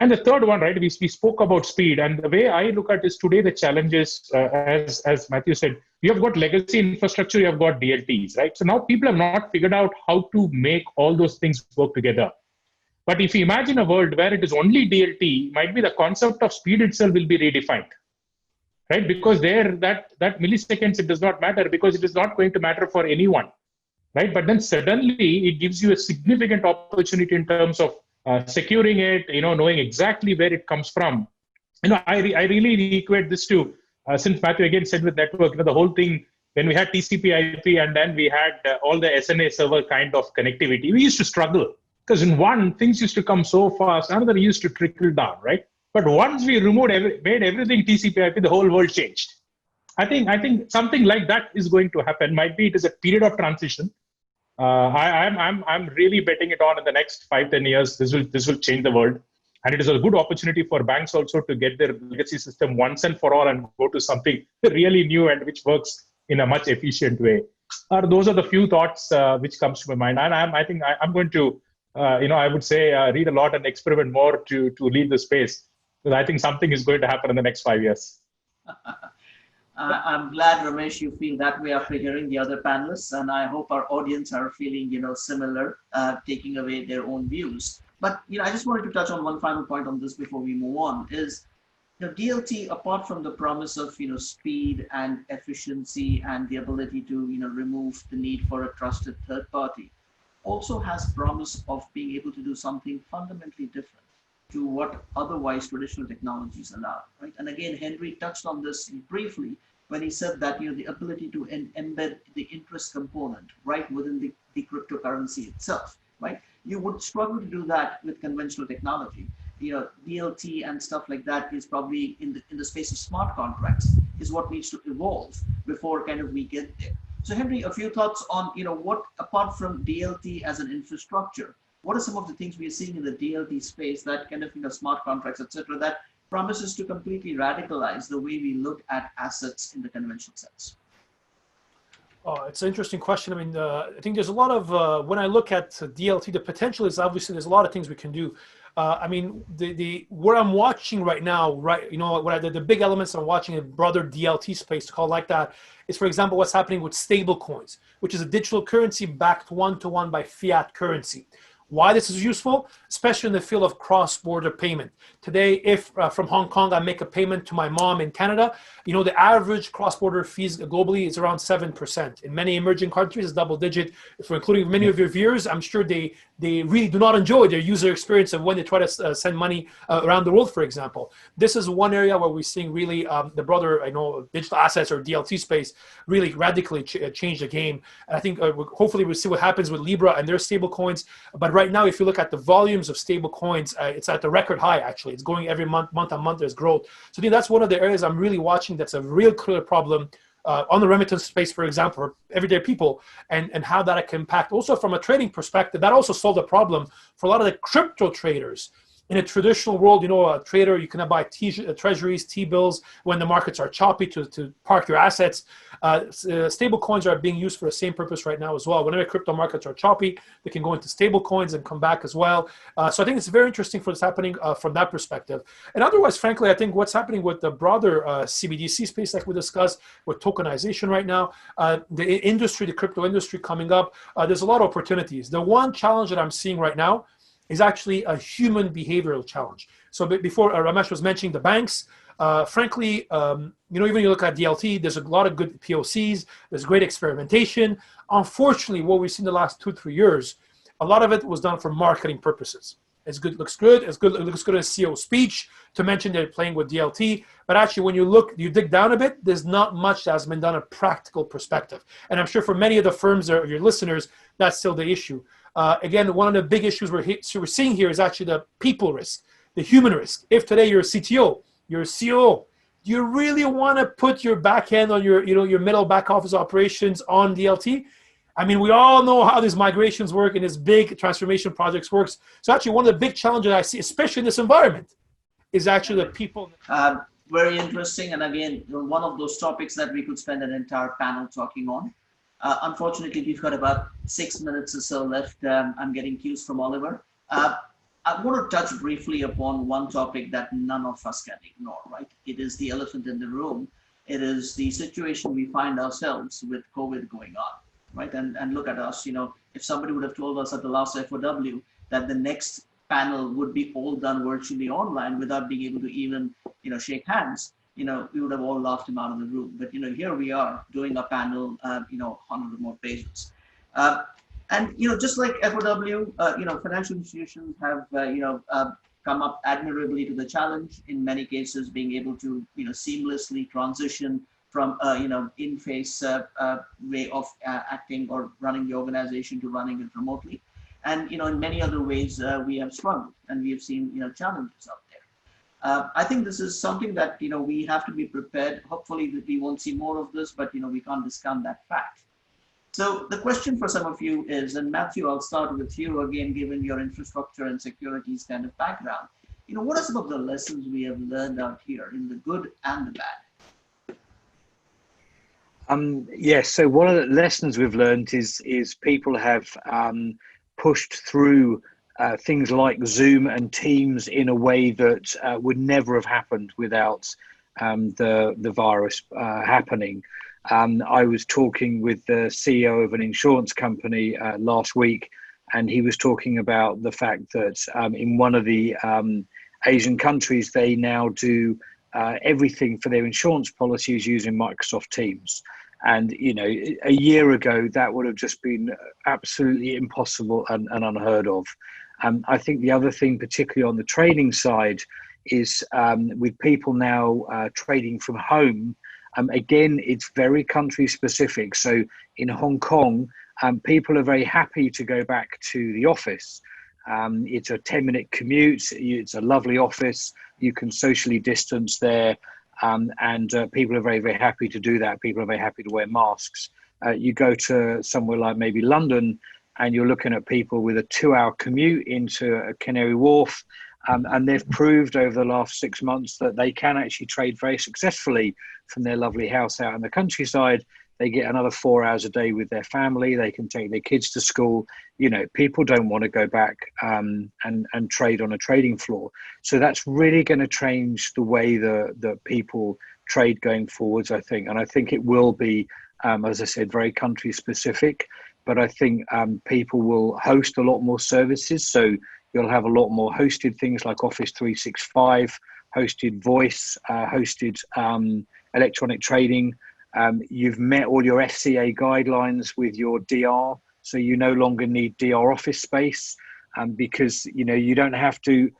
And the third one, right, we spoke about speed. And the way I look at is today, the challenges, as Matthew said, you have got legacy infrastructure, you have got DLTs, right? So now people have not figured out how to make all those things work together. But if you imagine a world where it is only DLT, might be the concept of speed itself will be redefined, right? Because there, that milliseconds, it does not matter because it is not going to matter for anyone, right? But then suddenly it gives you a significant opportunity in terms of securing it, knowing exactly where it comes from. I really equate this to, since Matthew again said with network, the whole thing, when we had TCP/IP and then we had all the SNA server kind of connectivity, we used to struggle because in one, things used to come so fast, another used to trickle down, right? But once we made everything TCP/IP, the whole world changed. I think something like that is going to happen. Might be it is a period of transition. I'm really betting it on in the next 5-10 years. This will change the world, and it is a good opportunity for banks also to get their legacy system once and for all and go to something really new and which works in a much efficient way. Those are the few thoughts which comes to my mind, and I think I'm going to I would say read a lot and experiment more to lead the space, because I think something is going to happen in the next 5 years. I'm glad, Ramesh, you feel that way after hearing the other panelists, and I hope our audience are feeling, similar, taking away their own views. But, I just wanted to touch on one final point on this before we move on is, DLT, apart from the promise of, speed and efficiency and the ability to, remove the need for a trusted third party, also has promise of being able to do something fundamentally different to what otherwise traditional technologies allow, right? And again, Henry touched on this briefly when he said that, the ability to embed the interest component right within the cryptocurrency itself, right? You would struggle to do that with conventional technology. DLT and stuff like that is probably in the space of smart contracts is what needs to evolve before kind of we get there. So Henry, a few thoughts on, what apart from DLT as an infrastructure, what are some of the things we are seeing in the DLT space that kind of, smart contracts, et cetera, that promises to completely radicalize the way we look at assets in the conventional sense? Oh, it's an interesting question. I mean, I think there's a lot of, when I look at DLT, the potential is obviously there's a lot of things we can do. I mean, what I'm watching right now, right, the big elements I'm watching in the broader DLT space, to call it like that, is, for example, what's happening with stable coins, which is a digital currency backed one-to-one by fiat currency. Why this is useful, especially in the field of cross-border payment. Today, if from Hong Kong I make a payment to my mom in Canada, the average cross-border fees globally is around 7%. In many emerging countries, it's double-digit. If we're including many of your viewers, I'm sure they really do not enjoy their user experience of when they try to send money around the world, for example. This is one area where we're seeing really the broader, digital assets or DLT space really radically change the game. And I think hopefully we'll see what happens with Libra and their stable coins. But right now, if you look at the volumes of stable coins, it's at the record high, actually. It's going every month on month, there's growth. So I think that's one of the areas I'm really watching that's a real clear problem on the remittance space, for example, for everyday people, and how that can impact. Also from a trading perspective, that also solved a problem for a lot of the crypto traders. In a traditional world, a trader, you can buy treasuries, T-bills when the markets are choppy to park your assets. Stable coins are being used for the same purpose right now as well. Whenever crypto markets are choppy, they can go into stable coins and come back as well. So I think it's very interesting for what's happening from that perspective. And otherwise, frankly, I think what's happening with the broader CBDC space, like we discussed, with tokenization right now, the crypto industry coming up, there's a lot of opportunities. The one challenge that I'm seeing right now is actually a human behavioral challenge. So before Ramesh was mentioning the banks, frankly, even you look at DLT, there's a lot of good POCs, there's great experimentation. Unfortunately, what we've seen the last 2-3 years, a lot of it was done for marketing purposes. It's good, looks good, it looks good as CEO speech to mention they're playing with DLT, but actually when you dig down a bit, there's not much that has been done in a practical perspective. And I'm sure for many of the firms or your listeners, that's still the issue. Again, one of the big issues we're seeing here is actually the people risk, the human risk. If today you're a CTO, you're a COO, do you really want to put your back end on your middle back office operations on DLT? I mean, we all know how these migrations work and these big transformation projects works. So actually one of the big challenges I see, especially in this environment, is actually the people. Very interesting. And again, one of those topics that we could spend an entire panel talking on. Unfortunately, we've got about 6 minutes or so left. I'm getting cues from Oliver. I want to touch briefly upon one topic that none of us can ignore, right? It is the elephant in the room. It is the situation we find ourselves with COVID going on, right? And look at us, if somebody would have told us at the last FOW that the next panel would be all done virtually online without being able to even, shake hands, we would have all laughed him out of the room. But, here we are doing a panel, on a remote basis. And, just like FOW, financial institutions have, come up admirably to the challenge. In many cases, being able to seamlessly transition from in-face way of acting or running the organization to running it remotely. And in many other ways, we have struggled and we have seen challenges out there. I think this is something that we have to be prepared. Hopefully, that we won't see more of this, but we can't discount that fact. So the question for some of you is, and Matthew, I'll start with you again, given your infrastructure and securities kind of background. What are some of the lessons we have learned out here in the good and the bad? Yes. So one of the lessons we've learned is people have pushed through things like Zoom and Teams in a way that would never have happened without the virus happening. I was talking with the CEO of an insurance company last week, and he was talking about the fact that in one of the Asian countries, they now do everything for their insurance policies using Microsoft Teams. And, a year ago, that would have just been absolutely impossible and unheard of. I think the other thing, particularly on the trading side, is with people now trading from home, again, it's very country specific. So in Hong Kong, people are very happy to go back to the office. It's a 10-minute commute. It's a lovely office. You can socially distance there. And people are very, very happy to do that. People are very happy to wear masks. You go to somewhere like maybe London, and you're looking at people with a 2-hour commute into Canary Wharf. And they've proved over the last 6 months that they can actually trade very successfully from their lovely house out in the countryside. They get another 4 hours a day with their family. They can take their kids to school. People don't want to go back and trade on a trading floor. So that's really going to change the way that people trade going forwards, I think. And I think it will be, as I said, very country specific. But I think people will host a lot more services. So you'll have a lot more hosted things like Office 365, hosted voice, hosted electronic trading. You've met all your FCA guidelines with your DR, so you no longer need DR office space because you don't have to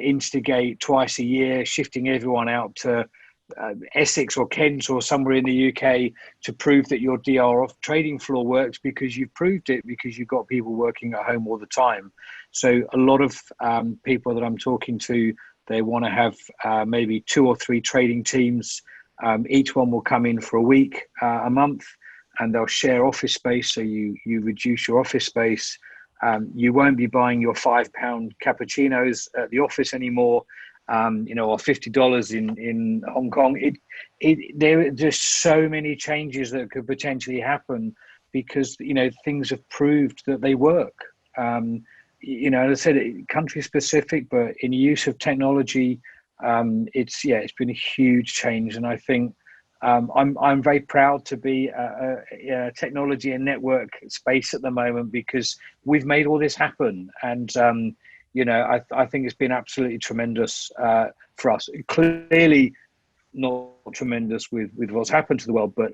instigate twice a year, shifting everyone out to Essex or Kent or somewhere in the UK to prove that your DR off trading floor works, because you've proved it because you've got people working at home all the time. So a lot of people that I'm talking to, they want to have maybe 2 or 3 trading teams. Each one will come in for a week, a month, and they'll share office space. So you reduce your office space. You won't be buying your £5 cappuccinos at the office anymore, or $50 in Hong Kong. There are just so many changes that could potentially happen because, things have proved that they work. As I said, country specific, but in use of technology, it's been a huge change. And I think I'm very proud to be a technology and network space at the moment because we've made all this happen. And, I think it's been absolutely tremendous for us. Clearly not tremendous with what's happened to the world, but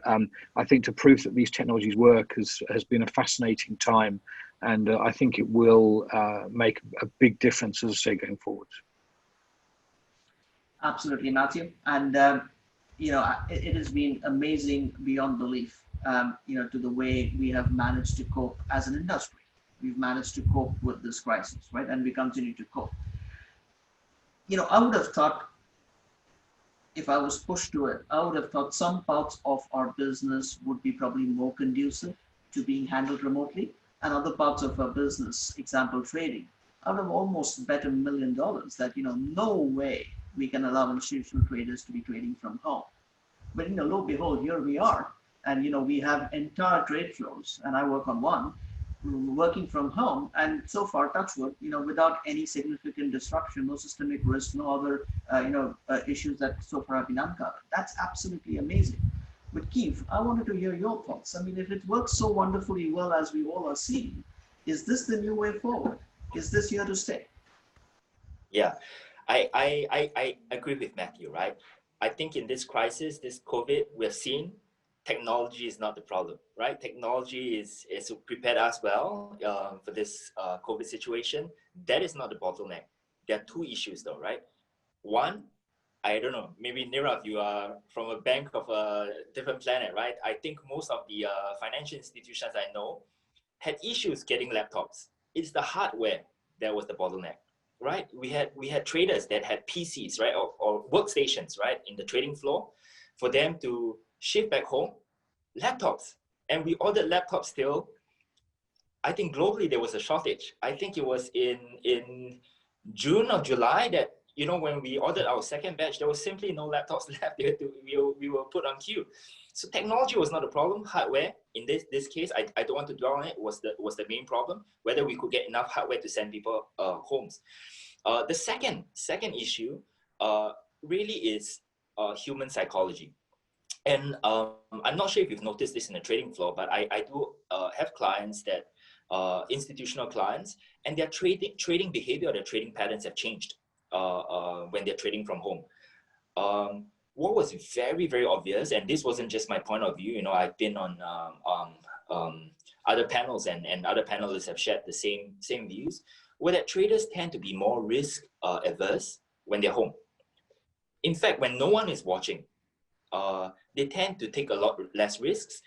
I think to prove that these technologies work has been a fascinating time. And I think it will make a big difference, as I say, going forward. Absolutely, Matthew. And, it has been amazing beyond belief, to the way we have managed to cope as an industry. We've managed to cope with this crisis, right? And we continue to cope. I would have thought, if I was pushed to it, I would have thought some parts of our business would be probably more conducive to being handled remotely, and other parts of our business, example trading, I would have almost bet $1 million that no way we can allow institutional traders to be trading from home. But lo and behold, here we are, and we have entire trade flows, and I work on one, working from home, and so far, touch wood, without any significant disruption, no systemic risk, no other issues that so far have been uncovered. That's absolutely amazing. But Keith, I wanted to hear your thoughts. I mean, if it works so wonderfully well as we all are seeing, is this the new way forward? Is this here to stay? Yeah, I agree with Matthew, right? I think in this crisis, this COVID, we're seeing technology is not the problem, right? Technology is prepared us well for this COVID situation. That is not the bottleneck. there are two issues though, right? One, I don't know, maybe Nirav, you are from a bank of a different planet, right? I think most of the financial institutions I know had issues getting laptops. It's the hardware that was the bottleneck, right? We had traders that had PCs, right, or workstations, right, in the trading floor for them to ship back home laptops. And we ordered laptops till, I think globally there was a shortage. I think it was in June or July that, when we ordered our second batch, there was simply no laptops left. We were put on queue. So technology was not a problem. Hardware, in this case, I don't want to dwell on it, was the main problem, whether we could get enough hardware to send people homes. The second issue really is human psychology. And I'm not sure if you've noticed this in the trading floor, but I do have clients that, institutional clients, and their trading behavior, their trading patterns have changed when they're trading from home. What was very, very obvious, and this wasn't just my point of view, I've been on other panels and other panelists have shared the same views, were that traders tend to be more risk averse when they're home. In fact, when no one is watching, they tend to take a lot less risks.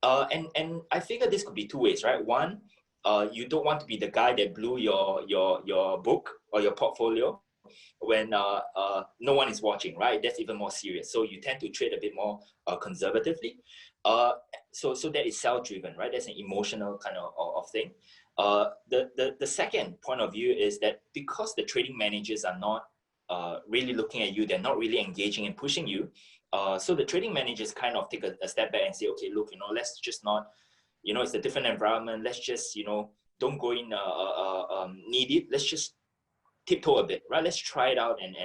And I figure this could be two ways, right? One, you don't want to be the guy that blew your book or your portfolio when no one is watching, right? That's even more serious. So you tend to trade a bit more conservatively. So that is sell-driven, right? That's an emotional kind of thing. The second point of view is that because the trading managers are not really looking at you, they're not really engaging and pushing you. So the trading managers kind of take a step back and say, okay, look, let's just not, it's a different environment. Let's just, don't go in knee deep. Let's just tiptoe a bit, right? Let's try it out and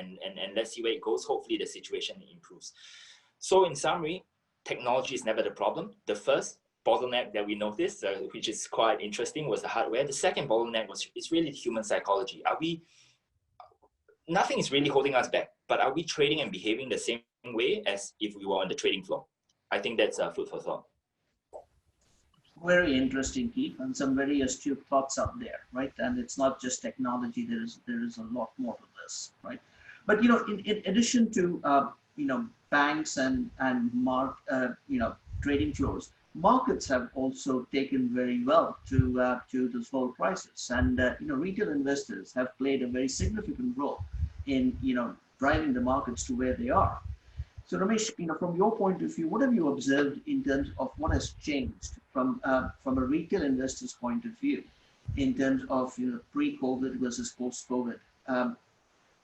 let's see where it goes. Hopefully the situation improves. So in summary, technology is never the problem. The first bottleneck that we noticed, which is quite interesting, was the hardware. The second bottleneck is really human psychology. Nothing is really holding us back, but are we trading and behaving the same way as if we were on the trading floor? I think that's food for thought. Very interesting, Keith, and some very astute thoughts out there, right? And it's not just technology. There is a lot more to this, right? But in addition to banks and trading floors, markets have also taken very well to this whole crisis, and retail investors have played a very significant role in driving the markets to where they are. So Ramesh, from your point of view, what have you observed in terms of what has changed from a retail investor's point of view in terms of pre-COVID versus post-COVID?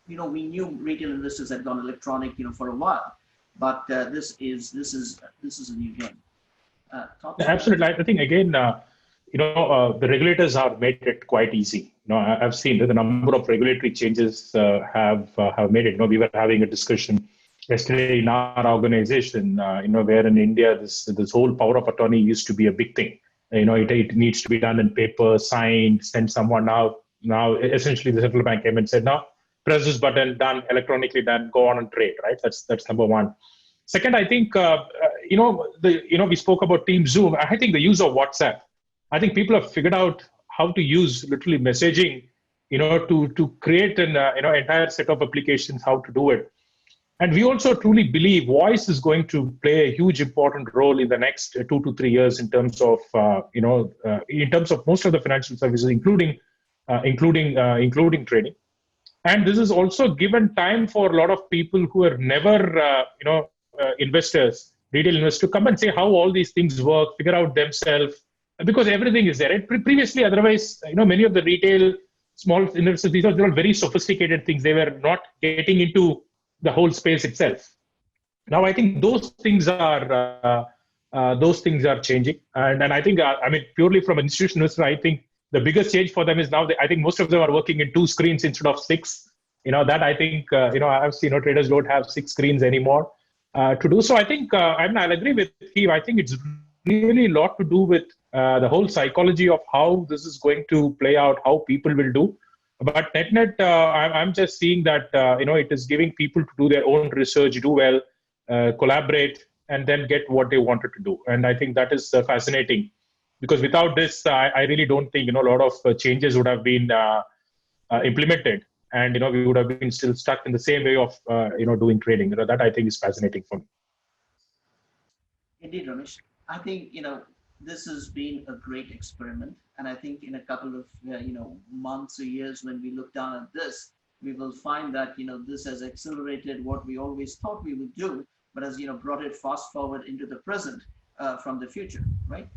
We knew retail investors had gone electronic for a while, but this is a new game. Absolutely, I think again, the regulators have made it quite easy. I've seen that the number of regulatory changes have made it. We were having a discussion yesterday in our organization, where in India this whole power of attorney used to be a big thing. It needs to be done in paper, signed, send someone out. Now, essentially, the central bank came and said, "No, press this button, done, electronically done, go on and trade." Right? That's number one. Second, I think we spoke about Team Zoom. I think the use of WhatsApp. I think people have figured out how to use literally messaging, to create an entire set of applications, how to do it. And we also truly believe voice is going to play a huge important role in the next 2 to 3 years in terms of most of the financial services, including trading. And this is also given time for a lot of people who are never, investors, retail investors, to come and say how all these things work, figure out themselves, because everything is there. Previously, otherwise, many of the retail small investors, these are all very sophisticated things. They were not getting into the whole space itself. Now, I think those things are changing, and I think purely from an institutional investor, I think the biggest change for them is now I think most of them are working in 2 screens instead of 6. That I think I've seen traders don't have 6 screens anymore to do. So I think I'll agree with Steve. I think it's really a lot to do with the whole psychology of how this is going to play out, how people will do. But net, I'm just seeing that it is giving people to do their own research, do well, collaborate, and then get what they wanted to do. And I think that is fascinating, because without this, I really don't think a lot of changes would have been implemented. and we would have been still stuck in the same way of doing trading. That I think is fascinating for me. Indeed, Ramesh. I think, this has been a great experiment. And I think in a couple of, months or years, when we look down at this, we will find that, this has accelerated what we always thought we would do, but has, brought it fast forward into the present from the future, right?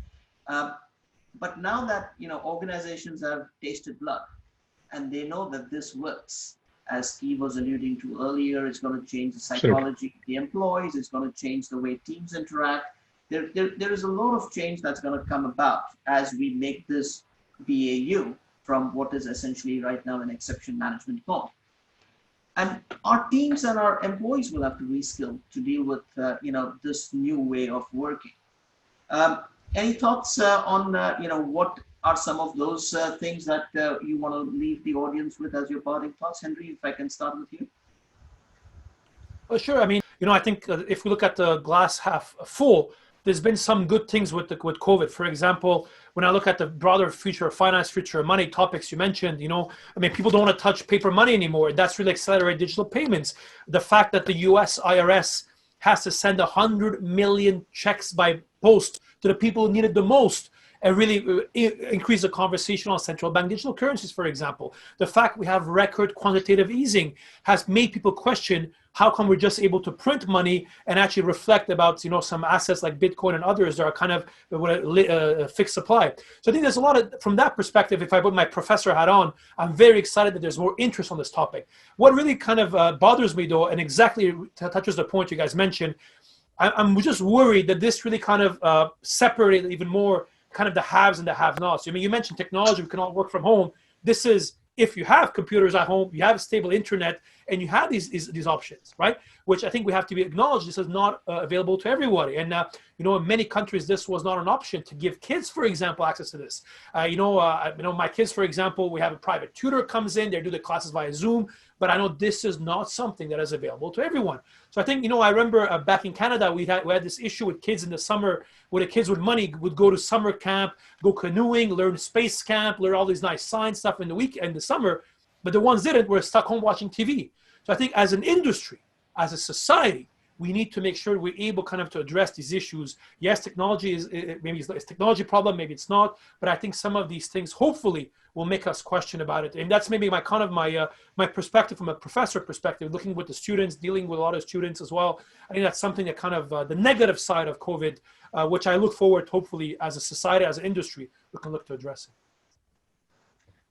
But now that, organizations have tasted blood and they know that this works, as Steve was alluding to earlier, it's going to change the psychology of the employees, it's going to change the way teams interact. There is a lot of change that's going to come about as we make this BAU from what is essentially right now an exception management code. And our teams and our employees will have to reskill to deal with this new way of working. Any thoughts on what are some of those things that you want to leave the audience with as your parting thoughts? Henry, if I can start with you. Well, sure. I mean, I think if we look at the glass half full, there's been some good things with COVID. For example, when I look at the broader future of finance, future of money topics you mentioned, people don't want to touch paper money anymore. That's really accelerated digital payments. The fact that the US IRS has to send 100 million checks by post to the people who need it the most, and really increase the conversation on central bank digital currencies, for example. The fact we have record quantitative easing has made people question how come we're just able to print money and actually reflect about some assets like Bitcoin and others that are kind of a fixed supply. So I think there's a lot of, from that perspective, if I put my professor hat on, I'm very excited that there's more interest on this topic. What really kind of bothers me though, and exactly touches the point you guys mentioned, I'm just worried that this really kind of separated even more kind of the haves and the have-nots. I mean, you mentioned technology, we can all work from home. This is, if you have computers at home, you have a stable internet, and you have these options, right? Which I think we have to be acknowledged. This is not available to everybody. And, in many countries, this was not an option to give kids, for example, access to this. My kids, for example, we have a private tutor comes in, they do the classes via Zoom, but I know this is not something that is available to everyone. So I think, I remember back in Canada, we had this issue with kids in the summer, where the kids with money would go to summer camp, go canoeing, learn space camp, learn all these nice science stuff in the summer, but the ones didn't were stuck home watching TV. So I think as an industry, as a society, we need to make sure we're able kind of to address these issues. Yes, technology is maybe it's a technology problem, maybe it's not, but I think some of these things hopefully will make us question about it. And that's maybe my kind of my perspective from a professor perspective, looking with the students, dealing with a lot of students as well. I think that's something that kind of the negative side of COVID, which I look forward, hopefully, as a society, as an industry, we can look to address it.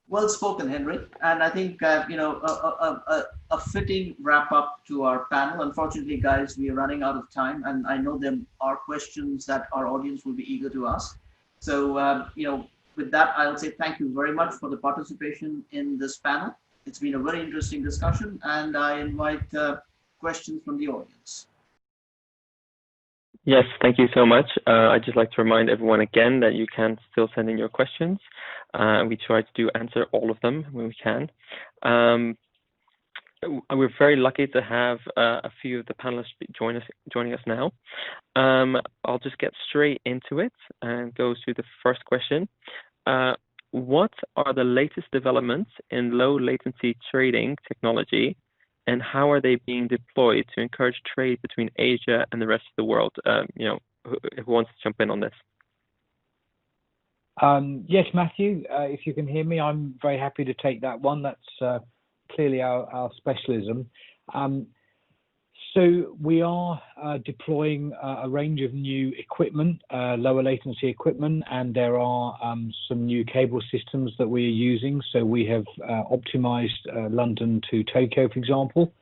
Well spoken, Henry. And I think, a fitting wrap up to our panel. Unfortunately, guys, we are running out of time, and I know there are questions that our audience will be eager to ask. So, with that, I'll say thank you very much for the participation in this panel. It's been a very interesting discussion, and I invite questions from the audience. Yes, thank you so much. I'd just like to remind everyone again that you can still send in your questions. We try to answer all of them when we can. We're very lucky to have a few of the panelists joining us now. I'll just get straight into it and go to the first question. What are the latest developments in low latency trading technology, and how are they being deployed to encourage trade between Asia and the rest of the world? Who wants to jump in on this? Yes, Matthew, if you can hear me, I'm very happy to take that one. That's clearly our specialism. So we are deploying a range of new equipment, lower latency equipment, and there are some new cable systems that we are using. So we have optimized London to Tokyo, for example,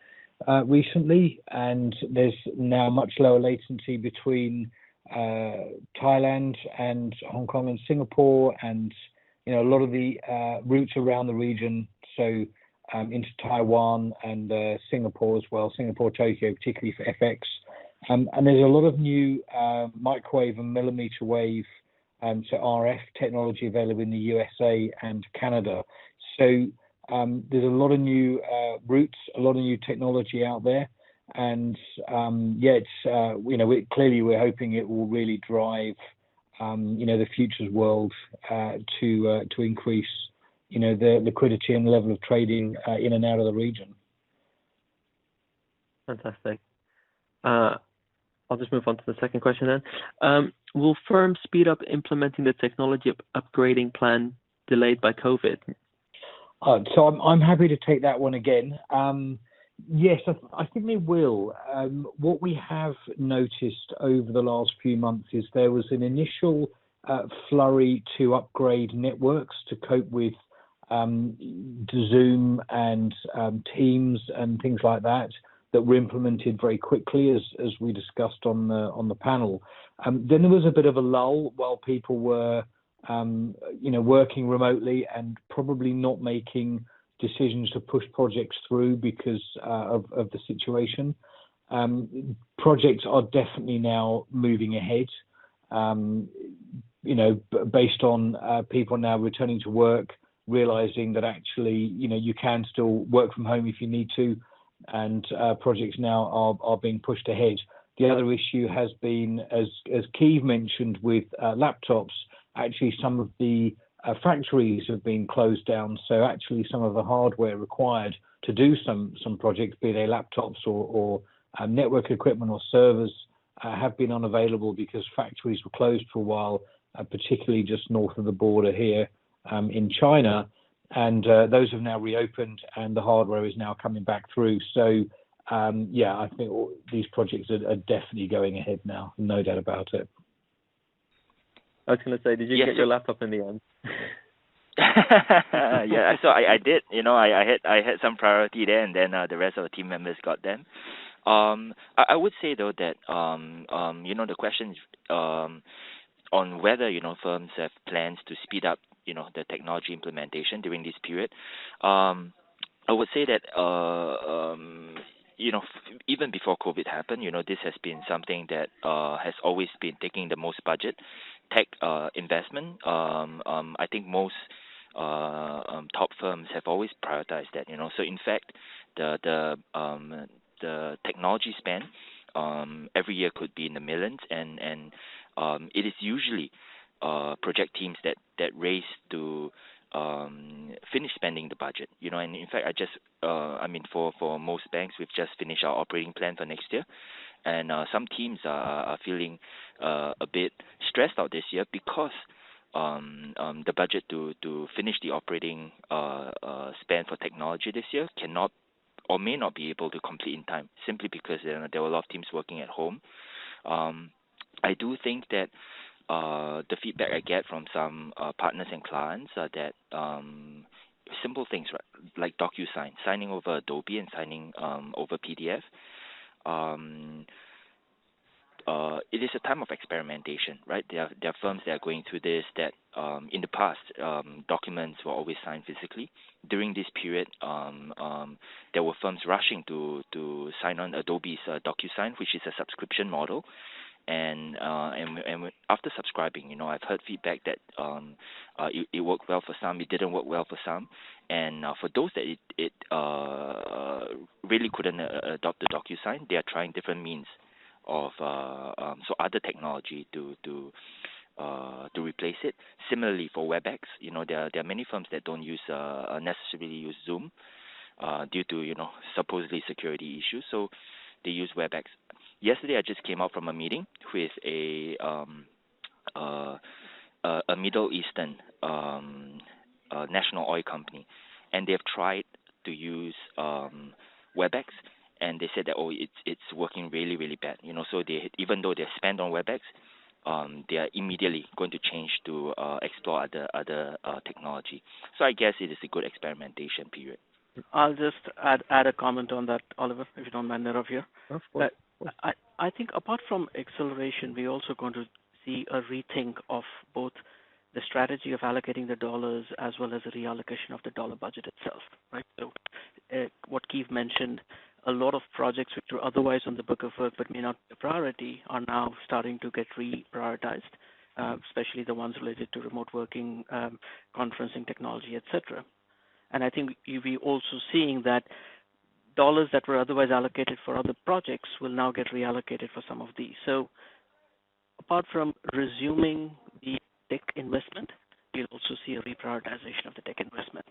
recently, and there's now much lower latency between Thailand and Hong Kong and Singapore, and a lot of the routes around the region. So into Taiwan and Singapore as well, Singapore, Tokyo, particularly for FX. And there's a lot of new microwave and millimeter wave, so RF technology available in the USA and Canada. So there's a lot of new routes, a lot of new technology out there. And it's, clearly we're hoping it will really drive, the futures world to increase the liquidity and level of trading in and out of the region. Fantastic. I'll just move on to the second question then. Will firms speed up implementing the technology upgrading plan delayed by COVID? So I'm happy to take that one again. Yes, I think they will. What we have noticed over the last few months is there was an initial flurry to upgrade networks to cope with Zoom and Teams and things like that were implemented very quickly, as we discussed on the panel. Then there was a bit of a lull while people were working remotely and probably not making decisions to push projects through because of the situation. Projects are definitely now moving ahead, based on people now returning to work, realizing that actually, you can still work from home if you need to, and projects now are being pushed ahead. The other issue has been, as Keith mentioned, with laptops, actually some of the factories have been closed down. So actually some of the hardware required to do some projects, be they laptops or network equipment or servers, have been unavailable because factories were closed for a while, particularly just north of the border here in China. And those have now reopened and the hardware is now coming back through. So I think these projects are definitely going ahead now, no doubt about it. I was going to say, did you get your laptop in the end? Yeah, so I did. I had some priority there, and then the rest of the team members got them. I would say though that the question on whether firms have plans to speed up the technology implementation during this period. I would say that even before COVID happened, this has been something that has always been taking the most budget. Tech investment. I think most top firms have always prioritized that. So in fact, the technology spend every year could be in the millions, and it is usually project teams that race to finish spending the budget. And in fact, for most banks, we've just finished our operating plan for next year. And some teams are feeling a bit stressed out this year because the budget to finish the operating spend for technology this year cannot or may not be able to complete in time, simply because there were a lot of teams working at home. I do think that the feedback I get from some partners and clients are that simple things, right, like DocuSign, signing over Adobe and signing over PDF. It is a time of experimentation, right? There are firms that are going through this that in the past, documents were always signed physically. During this period, there were firms rushing to sign on Adobe's DocuSign, which is a subscription model. And after subscribing, I've heard feedback that it worked well for some, it didn't work well for some, and for those that it really couldn't adopt the DocuSign, they are trying different means of other technology to replace it. Similarly for WebEx, there are many firms that don't necessarily use Zoom due to supposedly security issues, so they use WebEx. Yesterday, I just came out from a meeting with a Middle Eastern national oil company, and they've tried to use WebEx, and they said that it's working really, really bad. So even though they spend on WebEx, they are immediately going to change to explore other technology. So I guess it is a good experimentation period. I'll just add a comment on that, Oliver, if you don't mind, Nirav here. Of course. I think apart from acceleration, we're also going to see a rethink of both the strategy of allocating the dollars as well as a reallocation of the dollar budget itself, right? So what Keith mentioned, a lot of projects which were otherwise on the book of work but may not be a priority are now starting to get reprioritized, especially the ones related to remote working, conferencing technology, etc. And I think we're also seeing that dollars that were otherwise allocated for other projects will now get reallocated for some of these. So apart from resuming the tech investment, we'll also see a reprioritization of the tech investment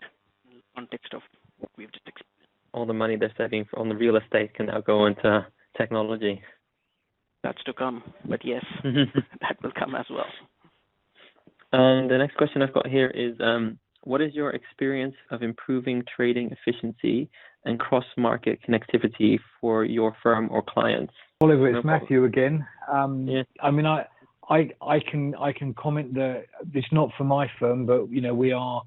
in the context of what we've just experienced. All the money they're saving on the real estate can now go into technology. That's to come, but yes, that will come as well. The next question I've got here is, what is your experience of improving trading efficiency and cross-market connectivity for your firm or clients? Oliver, it's No problem. Matthew again. Yeah. I mean, I can comment that it's not for my firm, but we are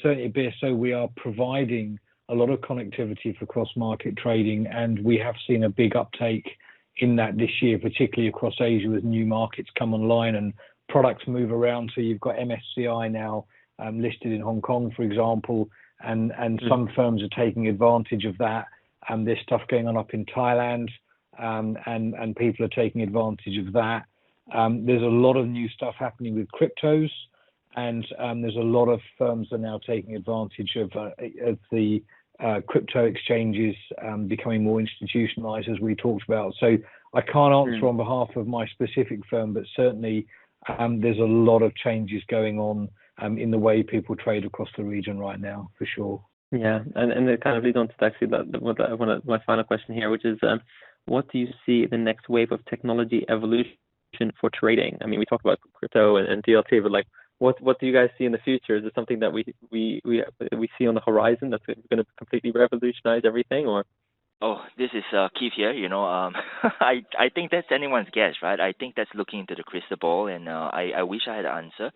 certainly at BSO we are providing a lot of connectivity for cross-market trading, and we have seen a big uptake in that this year, particularly across Asia as new markets come online and products move around. So you've got MSCI now listed in Hong Kong, for example, and some firms are taking advantage of that. And there's stuff going on up in Thailand, and people are taking advantage of that. There's a lot of new stuff happening with cryptos, and there's a lot of firms that are now taking advantage of the crypto exchanges becoming more institutionalized, as we talked about. So I can't answer on behalf of my specific firm, but certainly there's a lot of changes going on in the way people trade across the region right now, for sure. Yeah, and it kind of leads on to actually my final question here, which is, what do you see the next wave of technology evolution for trading? I mean, we talked about crypto and DLT, but like, what do you guys see in the future? Is it something that we see on the horizon that's going to completely revolutionize everything, or? Oh, this is Keith here. I think that's anyone's guess, right? I think that's looking into the crystal ball, and I wish I had an answer.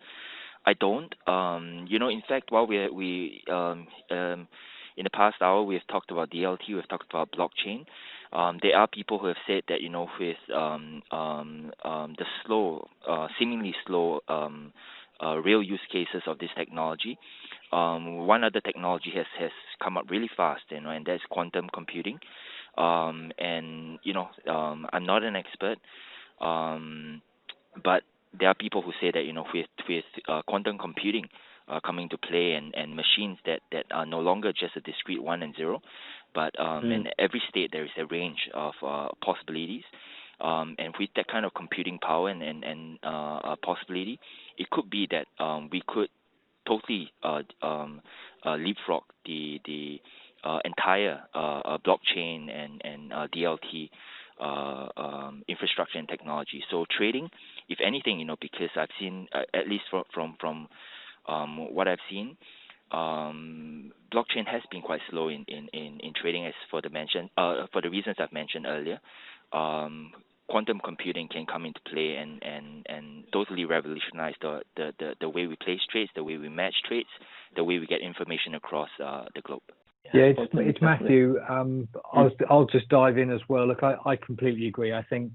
I don't. In fact, while we in the past hour we've talked about DLT, we've talked about blockchain. There are people who have said that with the slow, seemingly slow real use cases of this technology, one other technology has come up really fast, and that's quantum computing. I'm not an expert, but there are people who say that with quantum computing coming to play and machines that are no longer just a discrete 1 and 0, but in every state there is a range of possibilities. And with that kind of computing power and possibility, it could be that we could totally leapfrog the entire blockchain and DLT infrastructure and technology. So trading, if anything, because I've seen, at least from what I've seen, blockchain has been quite slow in trading, as for the reasons I've mentioned earlier. Quantum computing can come into play and totally revolutionize the way we place trades, the way we match trades, the way we get information across the globe. Yeah, it's Matthew. I'll just dive in as well. Look, I completely agree. I think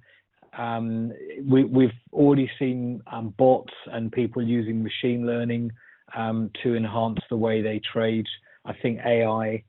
we've already seen bots and people using machine learning to enhance the way they trade. I think AI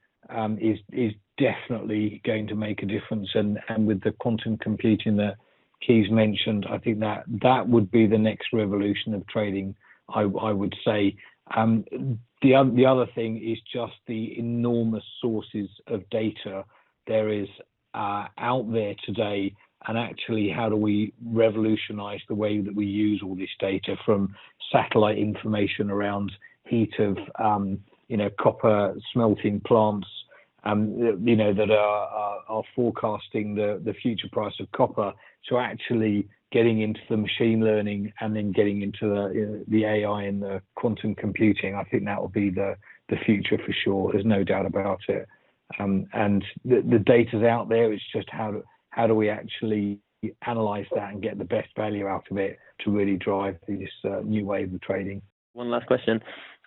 is definitely going to make a difference, and with the quantum computing that Keys mentioned, I think that would be the next revolution of trading, I would say. The other thing is just the enormous sources of data there is out there today, and actually how do we revolutionize the way that we use all this data, from satellite information around heat of copper smelting plants that are forecasting the future price of copper, to actually getting into the machine learning and then getting into the AI and the quantum computing. I think that will be the future for sure. There's no doubt about it. And the data's out there. It's just how do we actually analyze that and get the best value out of it to really drive this new wave of trading. One last question.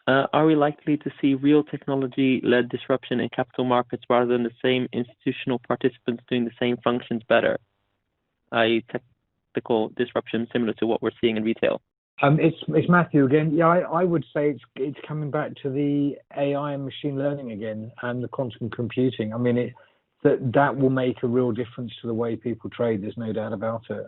Are we likely to see real technology-led disruption in capital markets rather than the same institutional participants doing the same functions better, i.e. technical disruption similar to what we're seeing in retail? It's Matthew again. Yeah, I would say it's coming back to the AI and machine learning again, and the quantum computing. I mean, that will make a real difference to the way people trade. There's no doubt about it.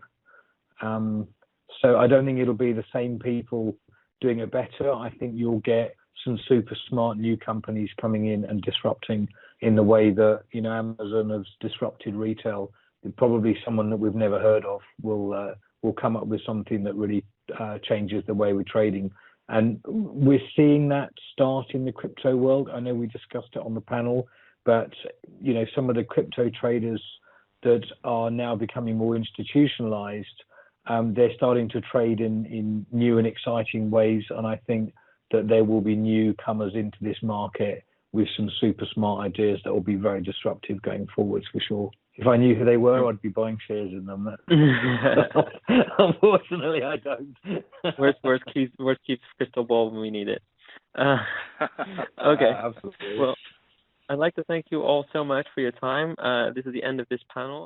So I don't think it'll be the same people doing it better. I think you'll get some super smart new companies coming in and disrupting in the way that Amazon has disrupted retail. Probably someone that we've never heard of will come up with something that really changes the way we're trading. And we're seeing that start in the crypto world. I know we discussed it on the panel, but some of the crypto traders that are now becoming more institutionalized, they're starting to trade in new and exciting ways. And I think that there will be newcomers into this market with some super smart ideas that will be very disruptive going forwards for sure. If I knew who they were, I'd be buying shares in them. Unfortunately, I don't. Where's Keith's crystal ball when we need it? Okay. Absolutely. Well, I'd like to thank you all so much for your time. This is the end of this panel.